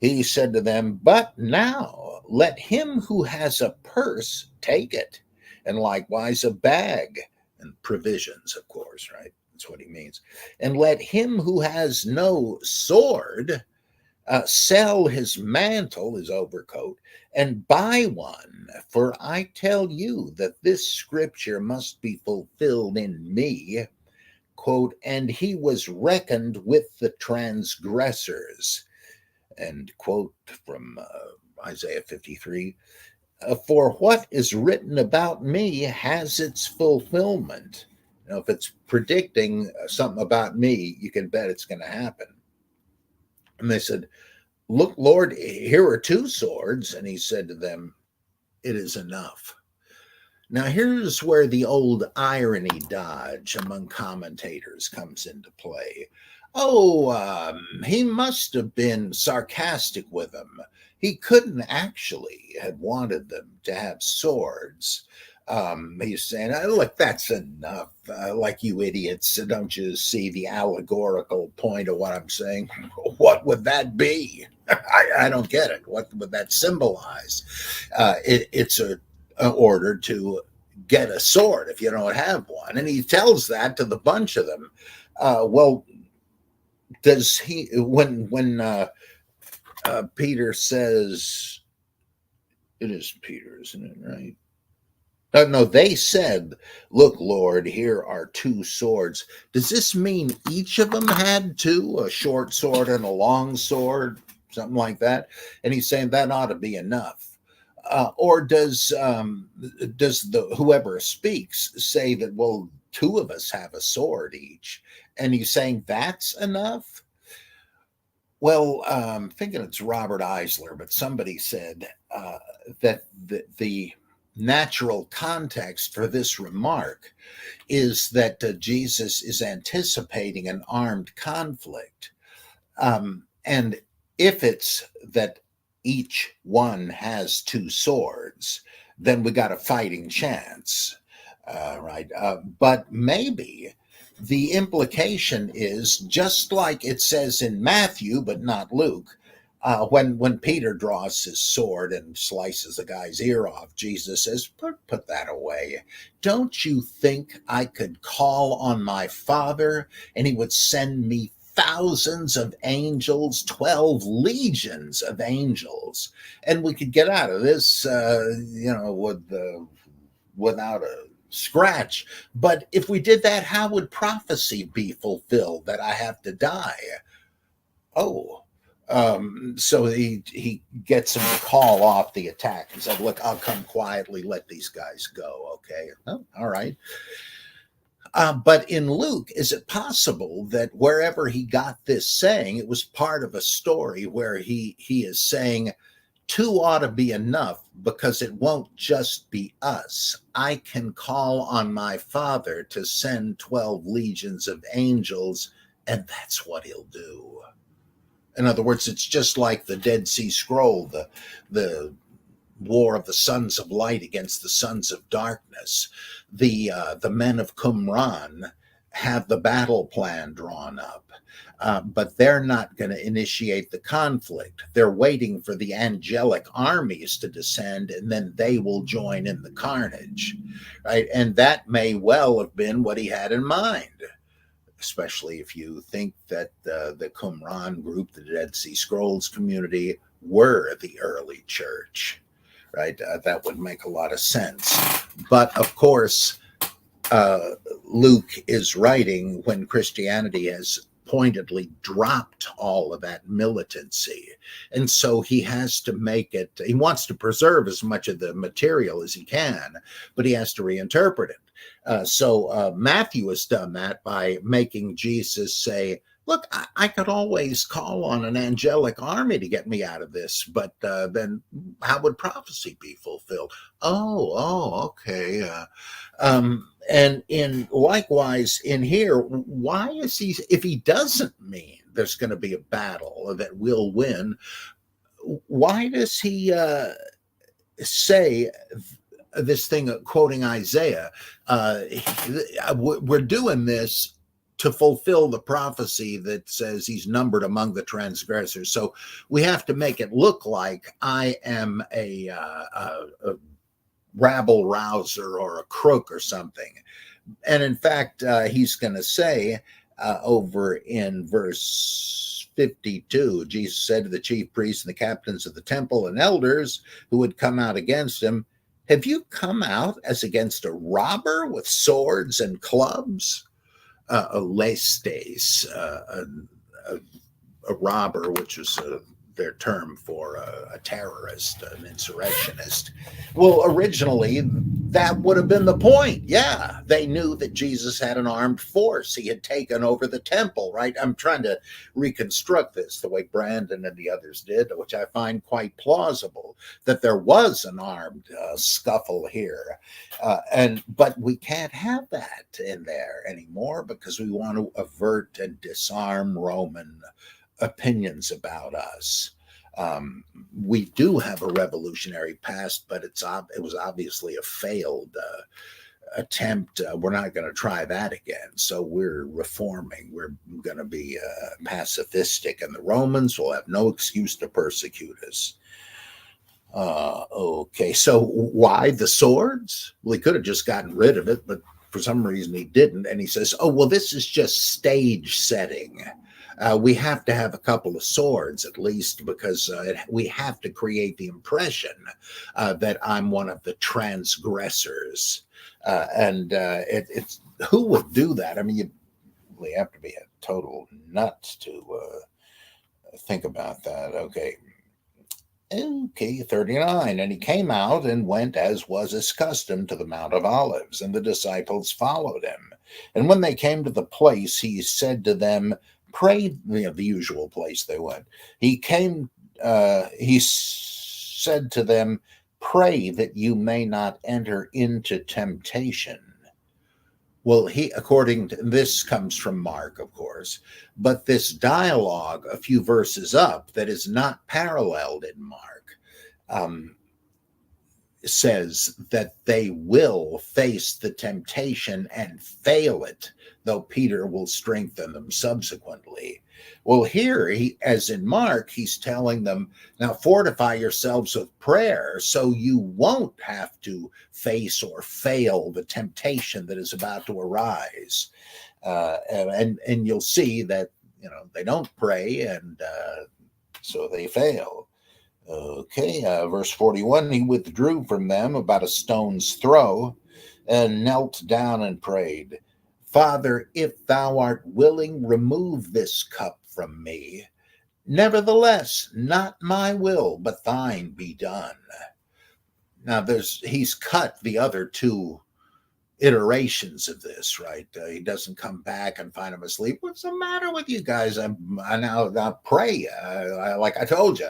He said to them, "But now let him who has a purse take it, and likewise a bag," and provisions, of course, right? That's what he means. "And let him who has no sword sell his mantle, his overcoat, and buy one. For I tell you that this scripture must be fulfilled in me." Quote, "And he was reckoned with the transgressors." End quote from Isaiah 53. "For what is written about me has its fulfillment." If it's predicting something about me, you can bet it's going to happen. And they said, "Look, Lord, here are 2 swords." And he said to them, "It is enough." Now, here's where the old irony dodge among commentators comes into play. Oh, he must have been sarcastic with them. He couldn't actually have wanted them to have swords. He's saying, "Look, that's enough. Like, you idiots, don't you see the allegorical point of what I'm saying?" What would that be? I don't get it. What would that symbolize? It's a order to get a sword if you don't have one. And he tells that to the bunch of them. Well, does he, when Peter says, it is Peter, isn't it, right? No, they said, "Look, Lord, here are 2 swords." Does this mean each of them had two, a short sword and a long sword, something like that? And he's saying that ought to be enough. Or does the whoever speaks say that, well, 2 of us have a sword each, and he's saying that's enough? Well, thinking it's Robert Eisler, but somebody said that the natural context for this remark is that Jesus is anticipating an armed conflict. And if it's that each one has 2 swords, then we got a fighting chance, right? But maybe the implication is just like it says in Matthew, but not Luke. When Peter draws his sword and slices the guy's ear off, Jesus says, put that away. Don't you think I could call on my Father and he would send me thousands of angels, 12 legions of angels, and we could get out of this, without a scratch? But if we did that, how would prophecy be fulfilled that I have to die? Oh, So he gets him to call off the attack and said, "Look, I'll come quietly, let these guys go." Okay, oh, all right. But in Luke, is it possible that wherever he got this saying, it was part of a story where he is saying, two ought to be enough because it won't just be us. I can call on my Father to send 12 legions of angels, and that's what he'll do. In other words, it's just like the Dead Sea Scroll, the war of the sons of light against the sons of darkness. The men of Qumran have the battle plan drawn up, but they're not going to initiate the conflict. They're waiting for the angelic armies to descend, and then they will join in the carnage, right? And that may well have been what he had in mind, especially if you think that the Qumran group, the Dead Sea Scrolls community, were the early church, right? That would make a lot of sense. But of course, Luke is writing when Christianity has pointedly dropped all of that militancy. And so he has to make it, he wants to preserve as much of the material as he can, but he has to reinterpret it. So Matthew has done that by making Jesus say, "Look, I could always call on an angelic army to get me out of this, but then how would prophecy be fulfilled?" Okay. And in likewise in here, why is he, if he doesn't mean there's going to be a battle that we'll win, why does he say this thing, quoting Isaiah, we're doing this to fulfill the prophecy that says he's numbered among the transgressors. So we have to make it look like I am a rabble rouser or a crook or something. And in fact, he's going to say over in verse 52, Jesus said to the chief priests and the captains of the temple and elders who had come out against him, "Have you come out as against a robber with swords and clubs?" A lestes, a robber, which is their term for a terrorist, an insurrectionist. Well, originally, that would have been the point. Yeah, they knew that Jesus had an armed force. He had taken over the temple, right? I'm trying to reconstruct this the way Brandon and the others did, which I find quite plausible, that there was an armed scuffle here. But we can't have that in there anymore because we want to avert and disarm Roman opinions about us. We do have a revolutionary past, but it was obviously a failed attempt. We're not going to try that again. So we're reforming. We're going to be pacifistic, and the Romans will have no excuse to persecute us. Okay, so why the swords? Well, he could have just gotten rid of it, but for some reason he didn't. And he says, "Oh, well, this is just stage setting. We have to have a couple of swords at least because we have to create the impression that I'm one of the transgressors." It's who would do that? I mean, you really have to be a total nut to think about that. Okay, 39. And he came out and went as was his custom to the Mount of Olives, and the disciples followed him. And when they came to the place, he said to them, "Pray," the usual place they went. He said to them, "Pray that you may not enter into temptation." Well, according to this, comes from Mark, of course, but this dialogue a few verses up that is not paralleled in Mark says that they will face the temptation and fail it, though Peter will strengthen them subsequently. Well, here, as in Mark, he's telling them, now fortify yourselves with prayer so you won't have to face or fail the temptation that is about to arise. And you'll see that, they don't pray, and so they fail. Okay, verse 41, he withdrew from them about a stone's throw and knelt down and prayed, "Father, if thou art willing, remove this cup from me. Nevertheless, not my will, but thine be done. Now, he's cut the other two iterations of this, right? He doesn't come back and find him asleep. What's the matter with you guys? I now pray. Like I told you,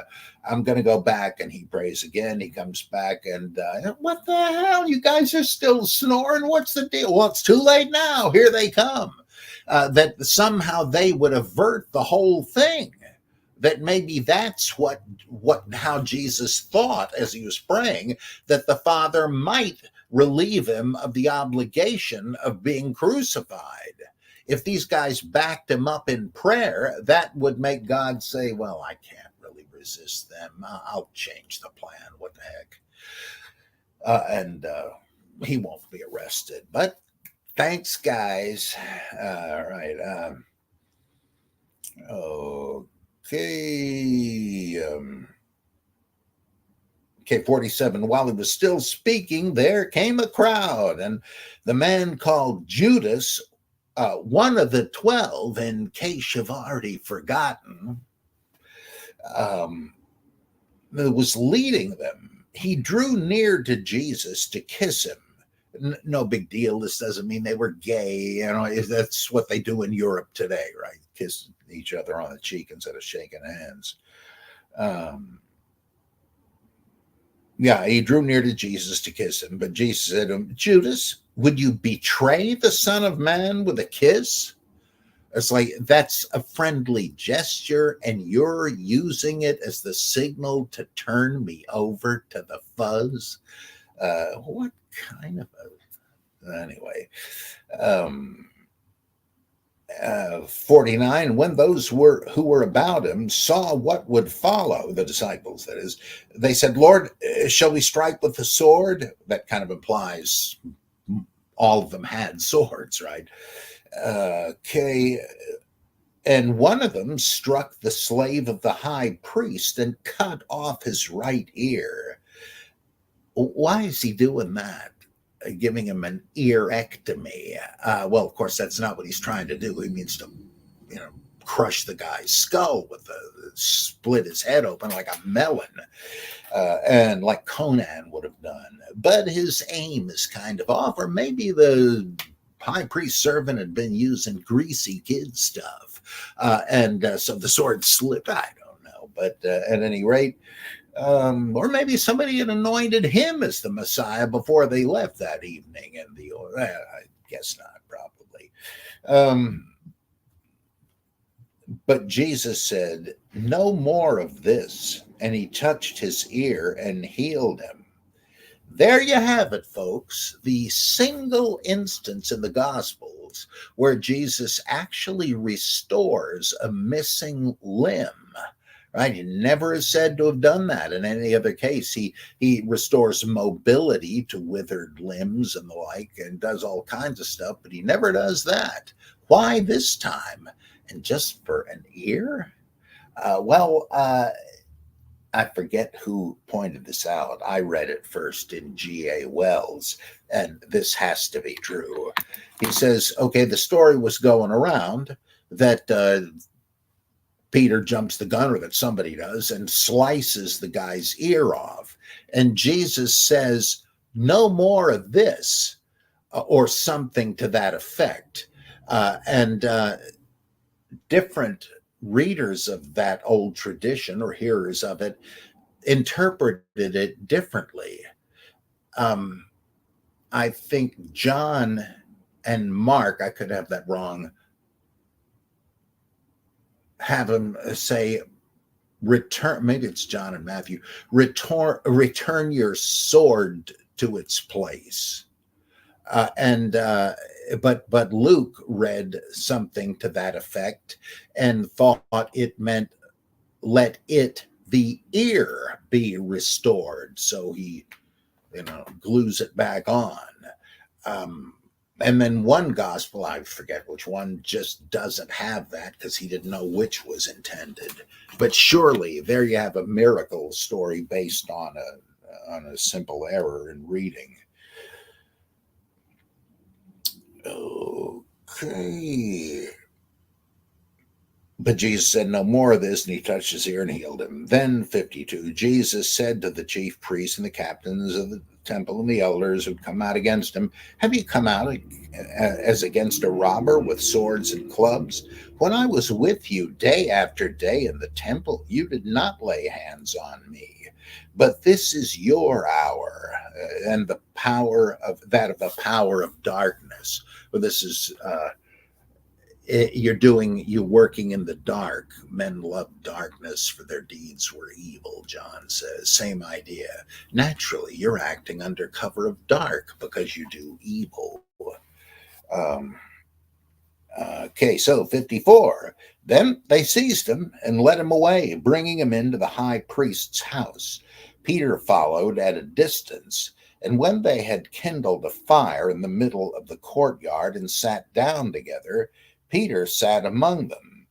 I'm going to go back, and he prays again. He comes back, and what the hell? You guys are still snoring? What's the deal? Well, it's too late now. Here they come. That somehow they would avert the whole thing. That maybe that's how Jesus thought as he was praying, that the Father might relieve him of the obligation of being crucified. If these guys backed him up in prayer, that would make God say, well, I can't really resist them. I'll change the plan. What the heck? And he won't be arrested. But thanks, guys. All right. Okay. Okay, 47. While he was still speaking, there came a crowd, and the man called Judas, one of the 12, in case you've already forgotten, was leading them. He drew near to Jesus to kiss him. No big deal. This doesn't mean they were gay. That's what they do in Europe today, right? Kiss each other on the cheek instead of shaking hands. Yeah, he drew near to Jesus to kiss him, but Jesus said to him, Judas, would you betray the Son of Man with a kiss? It's like, that's a friendly gesture, and you're using it as the signal to turn me over to the fuzz. What kind of anyway? 49, when those who were about him saw what would follow, the disciples, that is, they said, Lord, shall we strike with the sword? That kind of implies all of them had swords, right? Okay. And one of them struck the slave of the high priest and cut off his right ear. Why is he doing that? Giving him an earectomy. Well, of course, that's not what he's trying to do. He means to, crush the guy's skull split his head open like a melon, and like Conan would have done. But his aim is kind of off, or maybe the high priest servant had been using greasy kid stuff, and so the sword slipped. I don't know, but at any rate. Or maybe somebody had anointed him as the Messiah before they left that evening. And I guess not, probably. But Jesus said, no more of this. And he touched his ear and healed him. There you have it, folks. The single instance in the Gospels where Jesus actually restores a missing limb. Right? He never is said to have done that in any other case. He restores mobility to withered limbs and the like, and does all kinds of stuff, but he never does that. Why this time? And just for an ear? I forget who pointed this out. I read it first in G.A. Wells, and this has to be true. He says, okay, the story was going around that Peter jumps the gun, or that somebody does, and slices the guy's ear off. And Jesus says, no more of this, or something to that effect. And different readers of that old tradition, or hearers of it, interpreted it differently. I think John and Mark, I could have that wrong, have him say, return, maybe it's John and Matthew, return your sword to its place. But Luke read something to that effect and thought it meant, let the ear be restored. So he, glues it back on. And then one gospel, I forget which one, just doesn't have that because he didn't know which was intended. But surely there you have a miracle story based on a simple error in reading. Okay. But Jesus said no more of this, and he touched his ear and healed him. Then 52, Jesus said to the chief priests and the captains of the temple and the elders who'd come out against him, have you come out as against a robber with swords and clubs? When I was with you day after day in the temple, you did not lay hands on me. But this is your hour, and the power of the power of darkness. Well, this is you're working in the dark. Men love darkness, for their deeds were evil, John says. Same idea. Naturally, you're acting under cover of dark because you do evil. Um, okay, so 54. Then they seized him and led him away, bringing him into the high priest's house. Peter followed at a distance, and when they had kindled a fire in the middle of the courtyard and sat down together, Peter sat among them.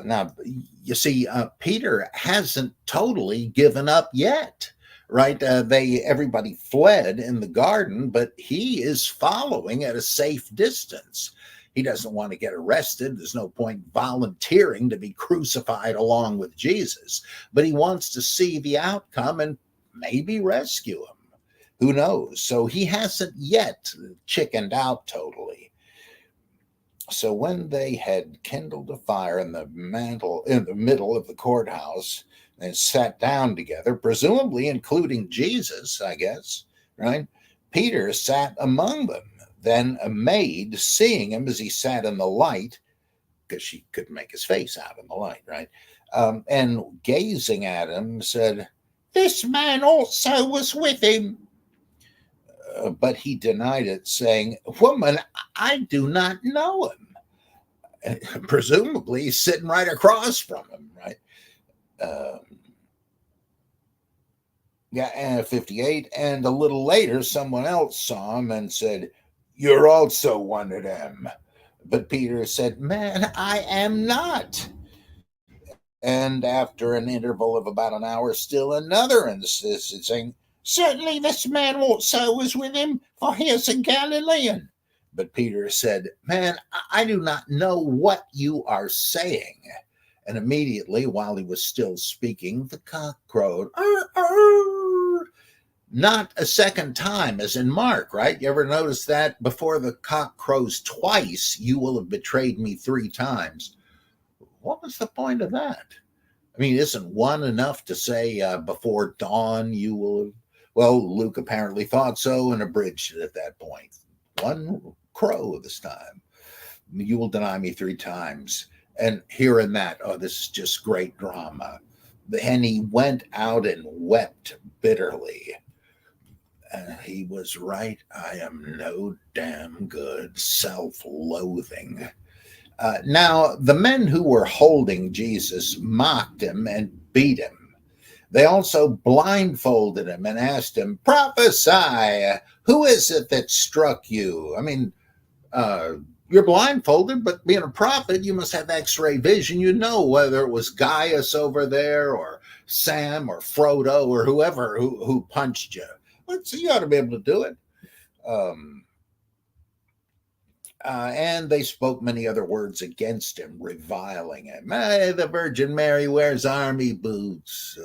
Now, you see, Peter hasn't totally given up yet, right? Everybody fled in the garden, but he is following at a safe distance. He doesn't want to get arrested. There's no point volunteering to be crucified along with Jesus, but he wants to see the outcome and maybe rescue him. Who knows? So he hasn't yet chickened out totally. So when they had kindled a fire in the middle of the courthouse and sat down together, presumably including Jesus, I guess, right? Peter sat among them. Then a maid, seeing him as he sat in the light, because she couldn't make his face out in the light, right? And gazing at him, said, "This man also was with him." But he denied it, saying, "Woman, I do not know him." And presumably he's sitting right across from him, right? And 58. And a little later, someone else saw him and said, "You're also one of them." But Peter said, "Man, I am not." And after an interval of about an hour, still another insisted, saying, "Certainly this man also was with him, for he is a Galilean." But Peter said, "Man, I do not know what you are saying." And immediately, while he was still speaking, the cock crowed. "Arr, arr." Not a second time, as in Mark, right? You ever notice that? Before the cock crows twice, you will have betrayed me 3 times. What was the point of that? I mean, isn't one enough to say before dawn you will have? Well, Luke apparently thought so and abridged it at that point. One crow this time. You will deny me 3 times. And hearing that, oh, this is just great drama. And he went out and wept bitterly. He was right. I am no damn good, self-loathing. Now, the men who were holding Jesus mocked him and beat him. They also blindfolded him and asked him, "Prophesy, who is it that struck you?" I mean, you're blindfolded, but being a prophet, you must have x-ray vision. You know whether it was Gaius over there or Sam or Frodo or whoever who punched you. So you ought to be able to do it. And they spoke many other words against him, reviling him. The Virgin Mary wears army boots.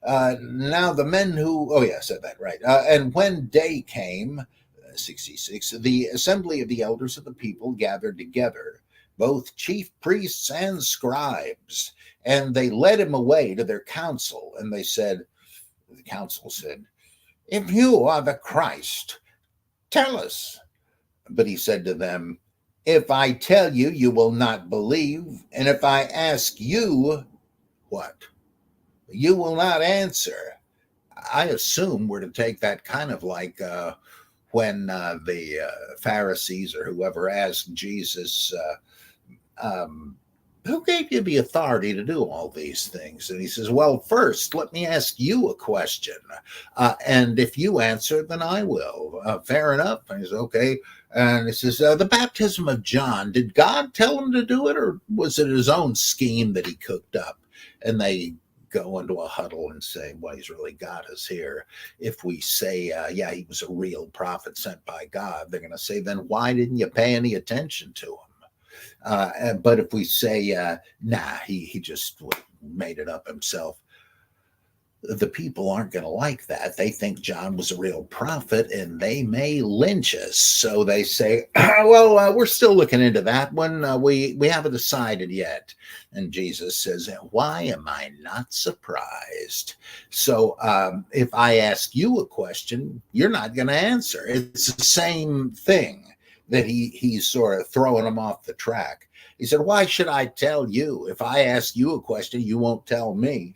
Now the men who, oh yeah, I said that right. And when day came, 66, the assembly of the elders of the people gathered together, both chief priests and scribes, and they led him away to their council. And the council said, "If you are the Christ, tell us." But he said to them, "If I tell you, you will not believe. And if I ask you, what? You will not answer." I assume we're to take that kind of like when the Pharisees or whoever asked Jesus, "Who gave you the authority to do all these things?" And he says, "Well, first, let me ask you a question. And if you answer, then I will." Fair enough. And he says, "Okay." And he says, "The baptism of John, did God tell him to do it, or was it his own scheme that he cooked up?" And they go into a huddle and say, "Well, he's really got us here." If we say, yeah, he was a real prophet sent by God, they're going to say, "Then why didn't you pay any attention to him?" But if we say, nah, he just made it up himself, the people aren't going to like that. They think John was a real prophet and they may lynch us. So they say, well, we're still looking into that one. We haven't decided yet. And Jesus says, why am I not surprised? So if I ask you a question, you're not going to answer. It's the same thing that he's sort of throwing them off the track. He said, why should I tell you? If I ask you a question, you won't tell me.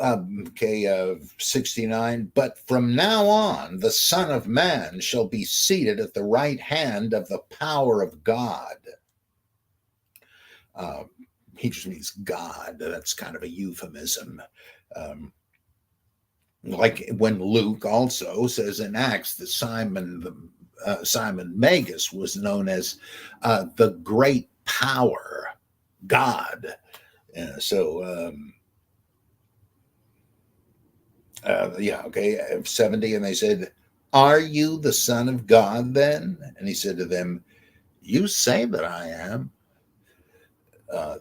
Okay, 69. But from now on, the Son of Man shall be seated at the right hand of the power of God. He just means God. That's kind of a euphemism. Like when Luke also says in Acts that Simon Magus was known as the great power, God. Yeah, okay, 70. And they said, are you the Son of God then? And he said to them, you say that I am.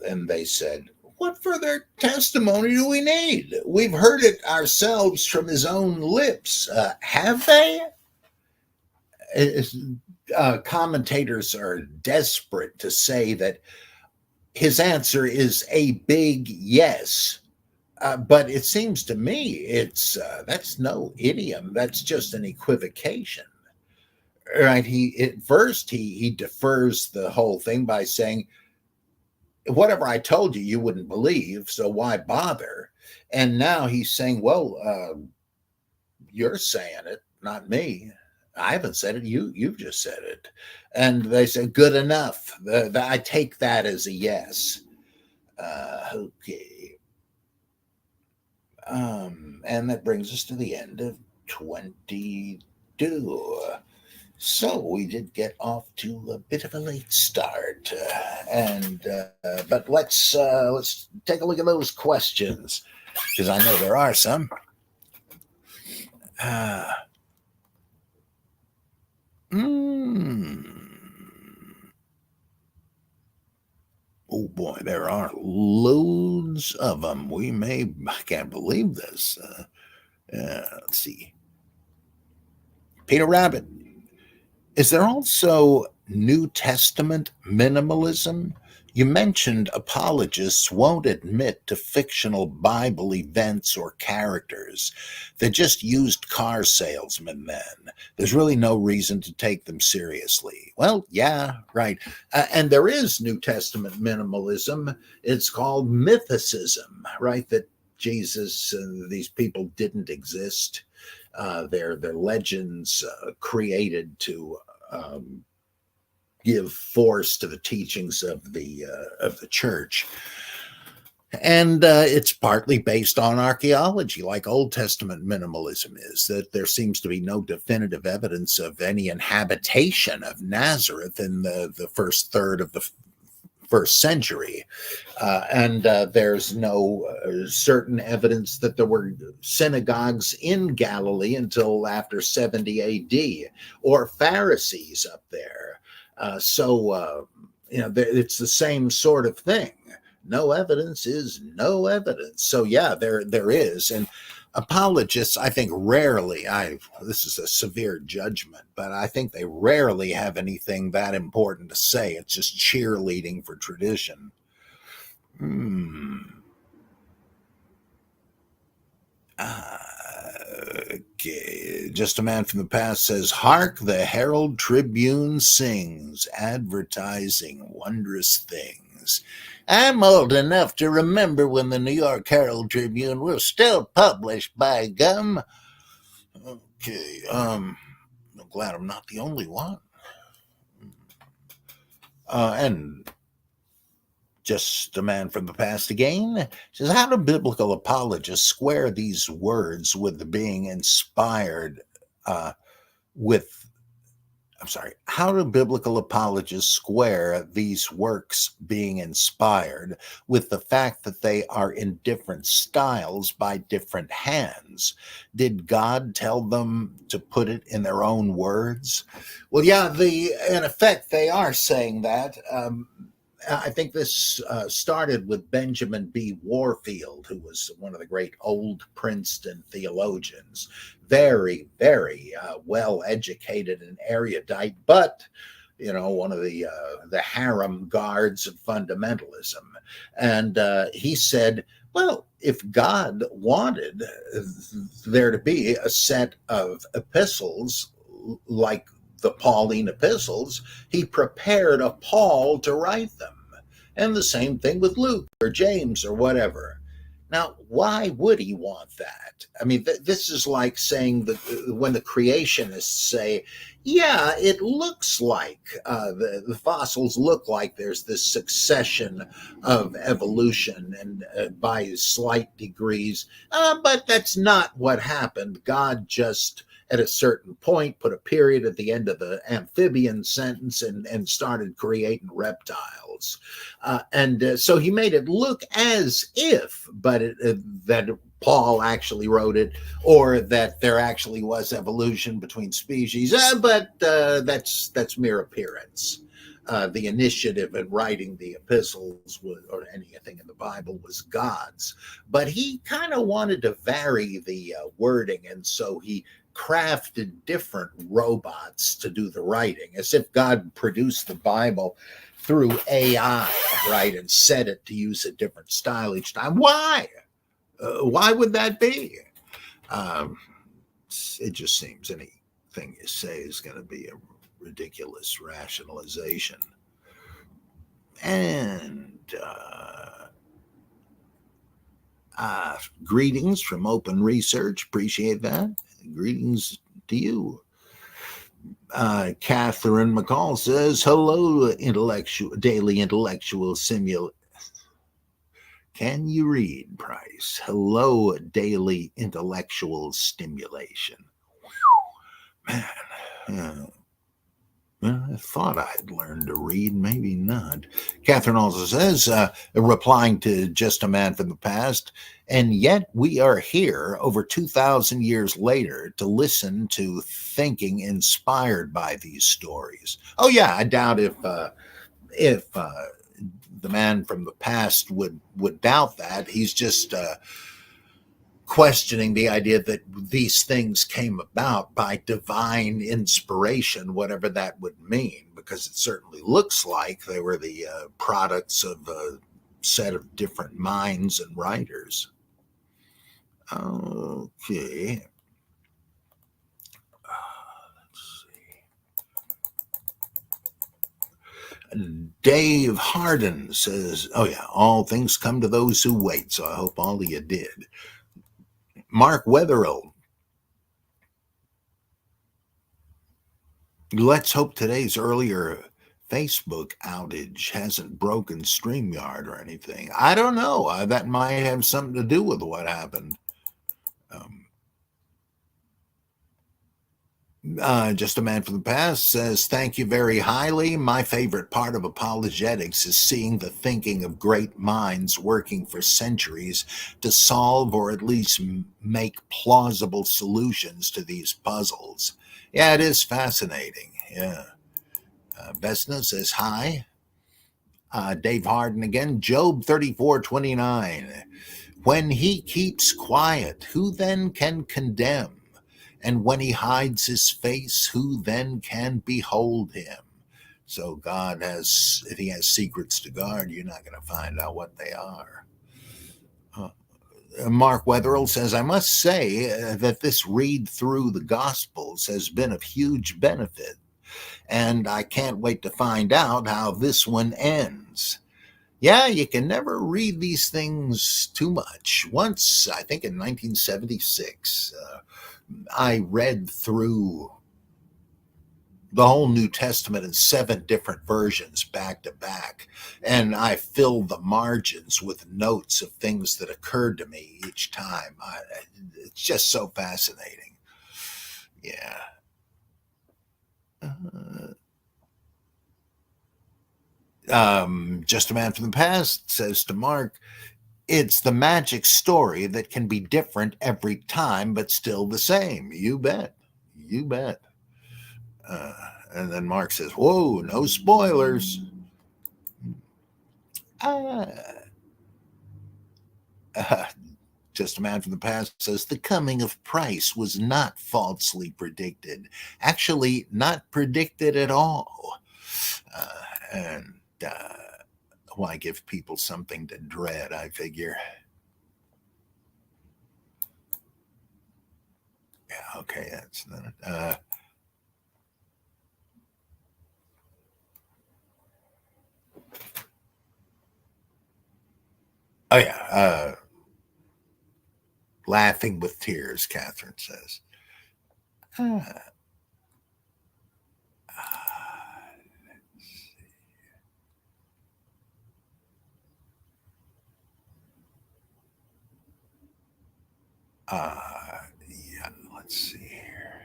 And they said, what further testimony do we need? We've heard it ourselves from his own lips. Have they? Commentators are desperate to say that his answer is a big yes. But it seems to me that's no idiom. That's just an equivocation, right? First he defers the whole thing by saying, "Whatever I told you, you wouldn't believe, so why bother?" And now he's saying, "Well, you're saying it, not me. I haven't said it. You've just said it." And they say, "Good enough." I take that as a yes. Okay. And that brings us to the end of 22. So we did get off to a bit of a late start, but let's take a look at those questions, because I know there are some. Oh boy, there are loads of them. I can't believe this. Let's see. Peter Rabbit, is there also New Testament minimalism? You mentioned apologists won't admit to fictional Bible events or characters. They're just used car salesmen then. There's really no reason to take them seriously. Well, yeah, right. And there is New Testament minimalism. It's called mythicism, right? That Jesus and these people didn't exist. They're legends created to give force to the teachings of the church, and it's partly based on archaeology, like Old Testament minimalism is. That there seems to be no definitive evidence of any inhabitation of Nazareth in the first third of the first century, and there's no certain evidence that there were synagogues in Galilee until after 70 AD, or Pharisees up there. It's the same sort of thing. No evidence is no evidence. So yeah, there is. And apologists, I think, rarely, this is a severe judgment, but I think they rarely have anything that important to say. It's just cheerleading for tradition. Okay. Just a Man from the Past says, hark, the Herald Tribune sings, advertising wondrous things. I'm old enough to remember when the New York Herald Tribune was still published, by gum. Okay, I'm glad I'm not the only one. And Just a Man from the Past again says, how do biblical apologists square these words with being inspired with I'm sorry, how do biblical apologists square these works being inspired with the fact that they are in different styles by different hands? Did God tell them to put it in their own words? Well, yeah, in effect, they are saying that. I think this started with Benjamin B. Warfield, who was one of the great old Princeton theologians. Very, well educated and erudite, but one of the harem guards of fundamentalism. And he said, well, if God wanted there to be a set of epistles like the Pauline epistles, he prepared a Paul to write them. And the same thing with Luke or James or whatever. Now, why would he want that? I mean, this is like saying that when the creationists say, yeah, it looks like the fossils look like there's this succession of evolution and by slight degrees, but that's not what happened. God just at a certain point put a period at the end of the amphibian sentence and started creating reptiles. So he made it look as if, but that Paul actually wrote it, or that there actually was evolution between species. But that's mere appearance. The initiative in writing the epistles or anything in the Bible was God's. But he kind of wanted to vary the wording, and so he crafted different robots to do the writing, as if God produced the Bible through AI, right, and set it to use a different style each time. Why? Why would that be? It just seems anything you say is going to be a ridiculous rationalization. And greetings from Open Research. Appreciate that. Greetings to you. Catherine McCall says, hello, daily intellectual simulation. Can you read, Price? Hello, daily intellectual stimulation. Man, I thought I'd learned to read, maybe not. Catherine also says, replying to Just a Man from the Past, and yet we are here over 2,000 years later to listen to thinking inspired by these stories. Oh yeah, I doubt if the man from the past would doubt that. He's just questioning the idea that these things came about by divine inspiration, whatever that would mean, because it certainly looks like they were the products of a set of different minds and writers. Okay. Let's see. Dave Harden says, oh yeah, all things come to those who wait, so I hope all of you did. Mark Wetherill, let's hope today's earlier Facebook outage hasn't broken StreamYard or anything. I don't know. That might have something to do with what happened. Just a Man from the Past says, thank you very highly. My favorite part of apologetics is seeing the thinking of great minds working for centuries to solve or at least make plausible solutions to these puzzles. Yeah, it is fascinating. Yeah. Vesna says, hi. Dave Harden again. Job 34:29. When he keeps quiet, who then can condemn? And when he hides his face, who then can behold him? So God has, if he has secrets to guard, you're not going to find out what they are. Mark Wetherill says, I must say that this read through the Gospels has been of huge benefit, and I can't wait to find out how this one ends. Yeah, you can never read these things too much. Once, I think in 1976, I read through the whole New Testament in 7 different versions back to back, and I filled the margins with notes of things that occurred to me each time. It's just so fascinating. Yeah. Uh, Just a Man from the Past says to Mark, it's the magic story that can be different every time, but still the same. You bet. You bet. Uh, and then Mark says, whoa, no spoilers. Uh, uh, Just a Man from the Past says, the coming of Price was not falsely predicted. Actually, not predicted at all. And why give people something to dread, I figure. Yeah, okay, that's not. Oh, yeah. Laughing with tears, Catherine says. Uh, yeah, let's see here.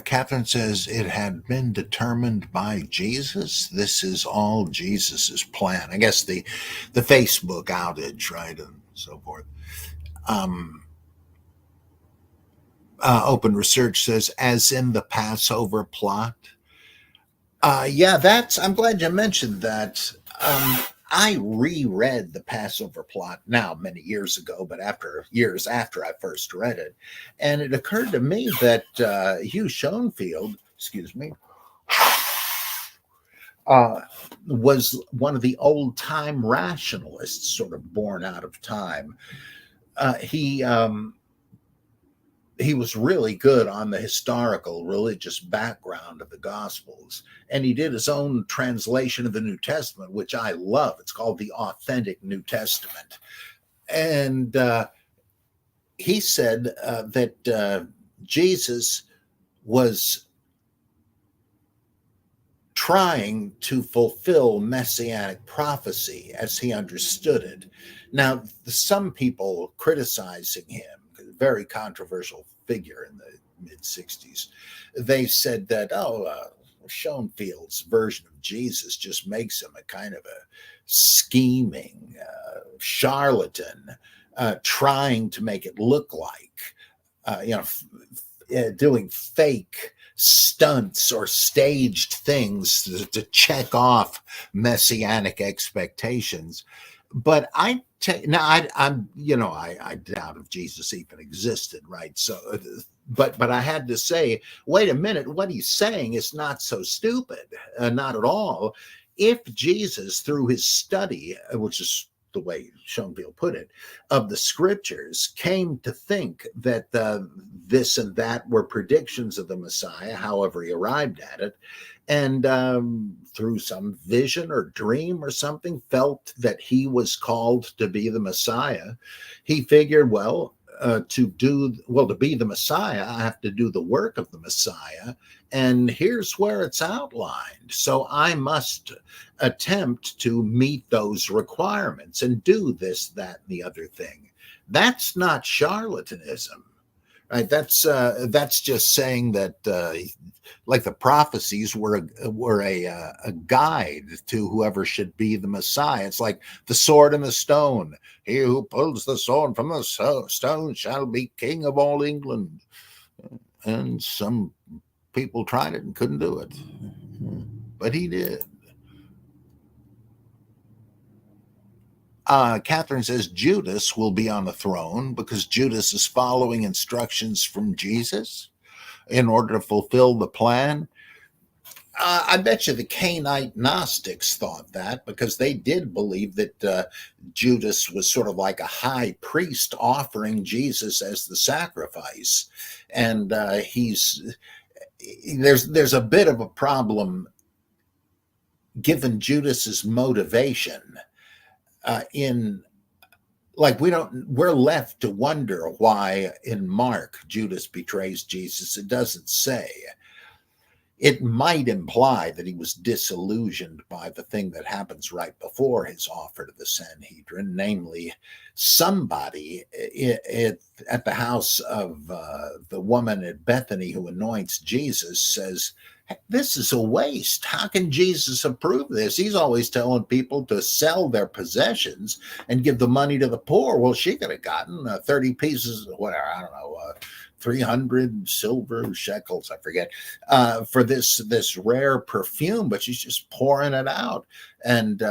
Catherine says it had been determined by Jesus. This is all Jesus's plan. I guess the Facebook outage, right, and so forth. Um, Open Research says, as in the Passover plot. Yeah, that's. I'm glad you mentioned that. I reread the Passover plot now many years ago, but after years after I first read it, and it occurred to me that Hugh Schoenfield, excuse me, uh, was one of the old time rationalists, sort of born out of time. He was really good on the historical religious background of the Gospels. And he did his own translation of the New Testament, which I love. It's called the Authentic New Testament. And he said that Jesus was trying to fulfill messianic prophecy as he understood it. Now, some people criticizing him, very controversial figure in the mid 60s, they said that, Schoenfield's version of Jesus just makes him a kind of a scheming charlatan, trying to make it look like, doing fake stunts or staged things to check off messianic expectations. But I doubt if Jesus even existed, right? So, but I had to say, wait a minute, what he's saying is not so stupid, not at all. If Jesus, through his study, which is the way Schoenfield put it, of the scriptures, came to think that this and that were predictions of the Messiah, however he arrived at it, and through some vision or dream or something, felt that he was called to be the Messiah, he figured, well, to be the Messiah, I have to do the work of the Messiah, and here's where it's outlined. So I must attempt to meet those requirements and do this, that, and the other thing. That's not charlatanism, right? That's just saying that, like the prophecies were a guide to whoever should be the Messiah. It's like the sword and the stone. He who pulls the sword from the stone shall be king of all England. And some people tried it and couldn't do it, but he did. Catherine says Judas will be on the throne because Judas is following instructions from Jesus in order to fulfill the plan. I bet you the Canaanite Gnostics thought that because they did believe that Judas was sort of like a high priest offering Jesus as the sacrifice, and there's a bit of a problem given Judas's motivation in like we're left to wonder why in Mark Judas betrays Jesus. It doesn't say. it might imply that he was disillusioned by the thing that happens right before his offer to the Sanhedrin, namely, somebody at the house of the woman at Bethany who anoints Jesus says, this is a waste. How can Jesus approve this? He's always telling people to sell their possessions and give the money to the poor. Well, she could have gotten 30 pieces, whatever, I don't know, 300 silver shekels, I forget, for this rare perfume, but she's just pouring it out. And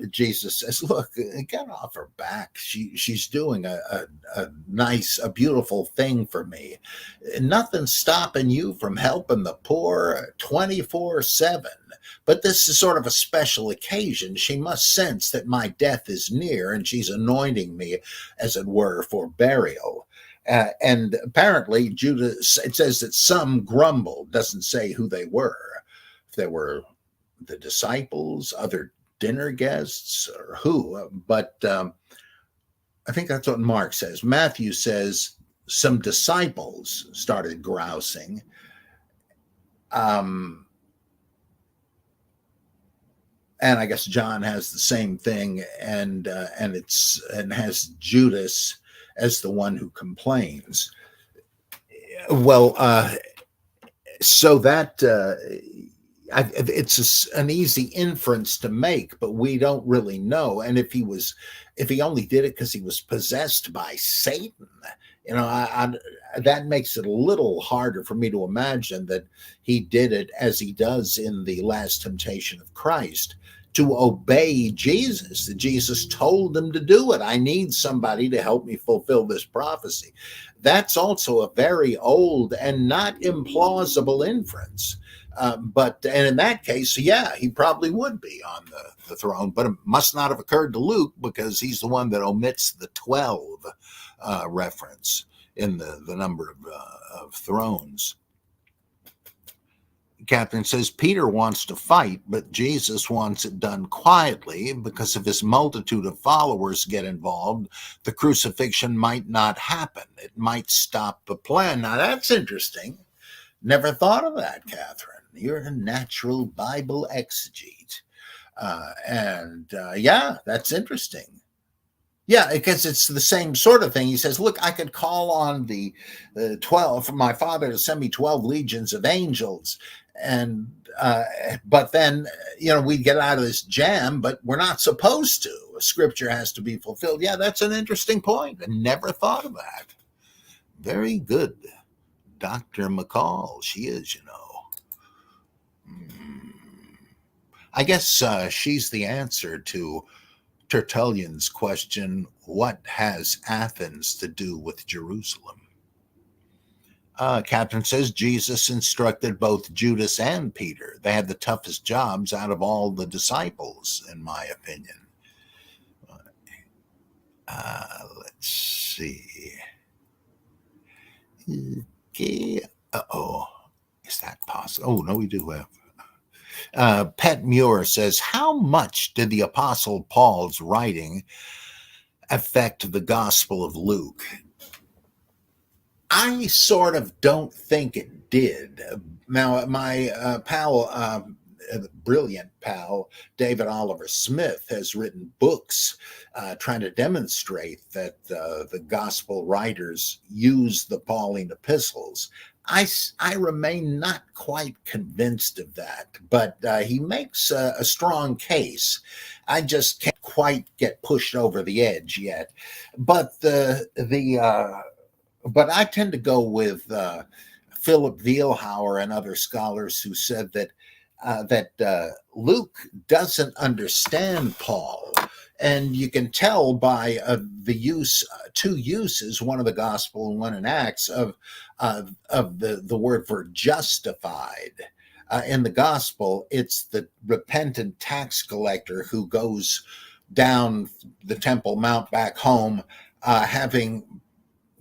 Jesus says, look, get off her back. She's doing a nice, a beautiful thing for me. Nothing's stopping you from helping the poor 24/7. But this is sort of a special occasion. She must sense that my death is near, and she's anointing me, as it were, for burial. And apparently, Judas, it says that some grumbled, doesn't say who they were. If they were the disciples, other dinner guests, or who. But I think that's what Mark says. Matthew says some disciples started grousing. And I guess John has the same thing, and has Judas as the one who complains. Well, so that it's an easy inference to make, but we don't really know. And if he only did it because he was possessed by Satan, that makes it a little harder for me to imagine that he did it as he does in the Last Temptation of Christ, to obey Jesus. Jesus told him to do it. I need somebody to help me fulfill this prophecy. That's also a very old and not implausible inference. But in that case, yeah, he probably would be on the throne, but it must not have occurred to Luke, because he's the one that omits the 12 reference in the number of thrones. Catherine says, Peter wants to fight, but Jesus wants it done quietly because if his multitude of followers get involved, the crucifixion might not happen. It might stop the plan. Now, that's interesting. Never thought of that, Catherine. You're a natural Bible exegete. Yeah, that's interesting. Yeah, because it's the same sort of thing. He says, look, I could call on the 12, for my Father to send me 12 legions of angels. And but then, we get out of this jam, but we're not supposed to. Scripture has to be fulfilled. Yeah, that's an interesting point. I never thought of that. Very good. Dr. McCall, she is, I guess she's the answer to Tertullian's question, what has Athens to do with Jerusalem? Catherine says Jesus instructed both Judas and Peter. They had the toughest jobs out of all the disciples, in my opinion. Let's see. Okay. Is that possible? Oh, no, we do have. Pat Muir says, how much did the Apostle Paul's writing affect the Gospel of Luke? I sort of don't think it did. Now, my brilliant pal, David Oliver Smith, has written books trying to demonstrate that the Gospel writers use the Pauline epistles. I remain not quite convinced of that, but he makes a strong case. I just can't quite get pushed over the edge yet. But but I tend to go with Philip Vielhauer and other scholars who said that Luke doesn't understand Paul. And you can tell by the two uses, one of the gospel and one in Acts, of the word for justified. In the gospel, it's the repentant tax collector who goes down the Temple Mount back home, having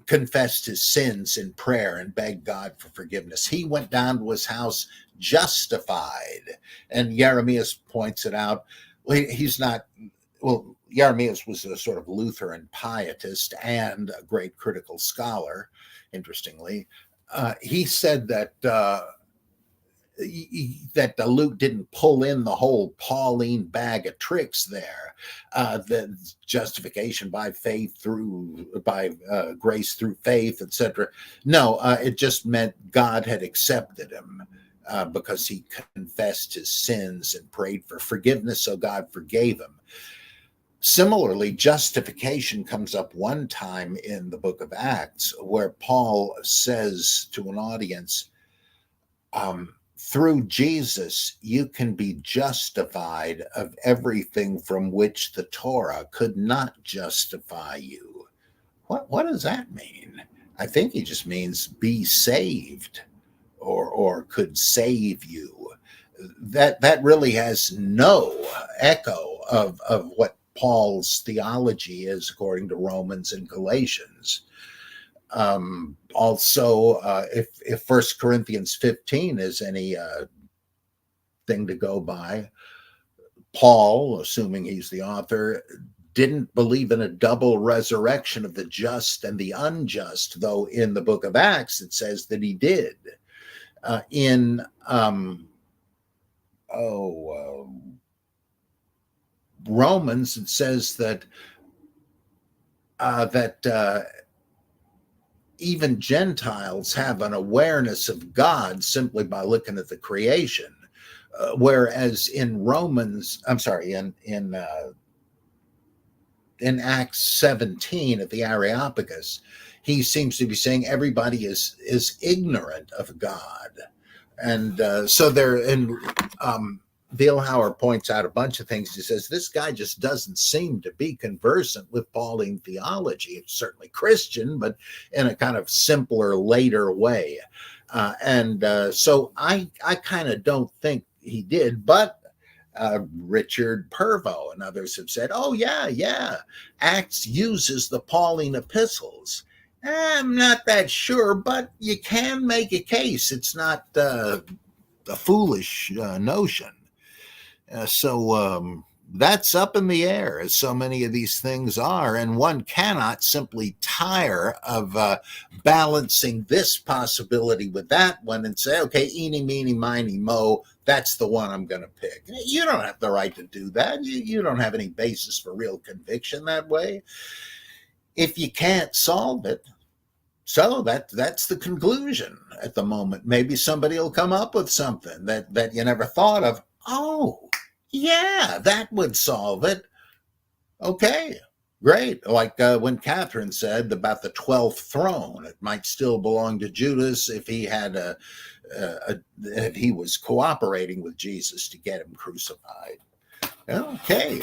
confessed his sins in prayer and begged God for forgiveness. He went down to his house justified. And Jeremias points it out. He's not... Well, Jeremias was a sort of Lutheran pietist and a great critical scholar, interestingly. He said that that Luke didn't pull in the whole Pauline bag of tricks there. The justification by faith by grace through faith, etc. No, it just meant God had accepted him because he confessed his sins and prayed for forgiveness, so God forgave him. Similarly, justification comes up one time in the book of Acts where Paul says to an audience, through Jesus, you can be justified of everything from which the Torah could not justify you. What does that mean? I think he just means be saved or could save you. That really has no echo of what Paul's theology is according to Romans and Galatians. Also, if 1 Corinthians 15 is any thing to go by, Paul, assuming he's the author, didn't believe in a double resurrection of the just and the unjust, though in the book of Acts it says that he did. In Romans, it says that even Gentiles have an awareness of God simply by looking at the creation, whereas in in Acts 17 at the Areopagus, he seems to be saying everybody is ignorant of God, and so they're in. Vielhauer points out a bunch of things. He says this guy just doesn't seem to be conversant with Pauline theology. It's certainly Christian, but in a kind of simpler, later way. So I kind of don't think he did, but Richard Purvo and others have said, oh, yeah, Acts uses the Pauline epistles. I'm not that sure, but you can make a case. It's not a foolish notion. So that's up in the air, as so many of these things are, and one cannot simply tire of balancing this possibility with that one and say, okay, eeny, meeny, miny, mo, that's the one I'm going to pick. You don't have the right to do that. You don't have any basis for real conviction that way. If you can't solve it, so that's the conclusion at the moment. Maybe somebody will come up with something that you never thought of. Oh, yeah, that would solve it. Okay, great. Like when Catherine said about the 12th throne, it might still belong to Judas if he had if he was cooperating with Jesus to get him crucified. Okay.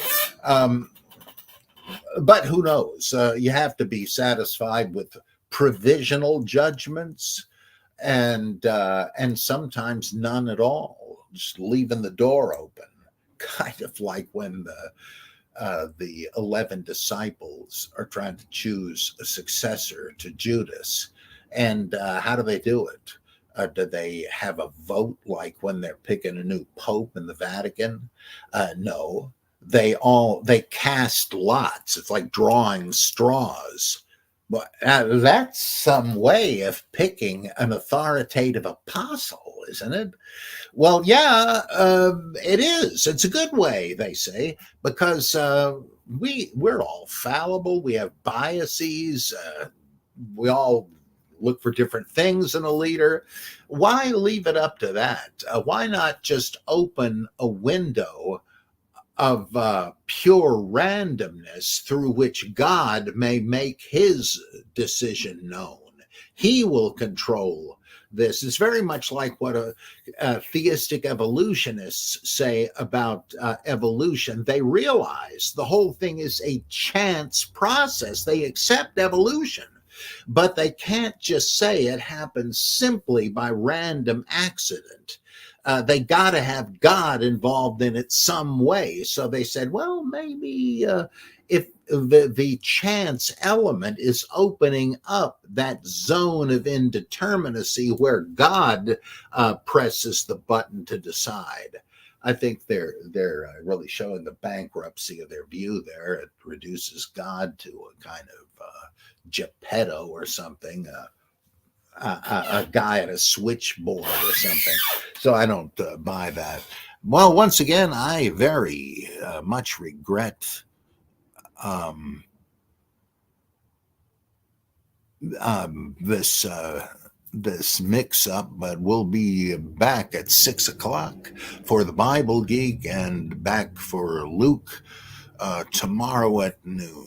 But who knows? You have to be satisfied with provisional judgments and sometimes none at all, just leaving the door open, kind of like when the 11 disciples are trying to choose a successor to Judas. And how do they do it? Do they have a vote like when they're picking a new pope in the Vatican? No, they cast lots. It's like drawing straws. But that's some way of picking an authoritative apostle, isn't it? Well, yeah, it is. It's a good way, they say, because we're all fallible. We have biases. We all look for different things in a leader. Why leave it up to that? Why not just open a window of pure randomness through which God may make his decision known? He will control this. It's very much like what theistic evolutionists say about evolution. They realize the whole thing is a chance process. They accept evolution, but they can't just say it happens simply by random accident. They got to have God involved in it some way. So they said, well, maybe if the chance element is opening up that zone of indeterminacy where God presses the button to decide. I think they're really showing the bankruptcy of their view there. It reduces God to a kind of Geppetto or something. a guy at a switchboard or something. So I don't buy that. Well, once again, I very much regret um, this mix up, but we'll be back at 6 o'clock for the Bible Geek and back for Luke tomorrow at noon.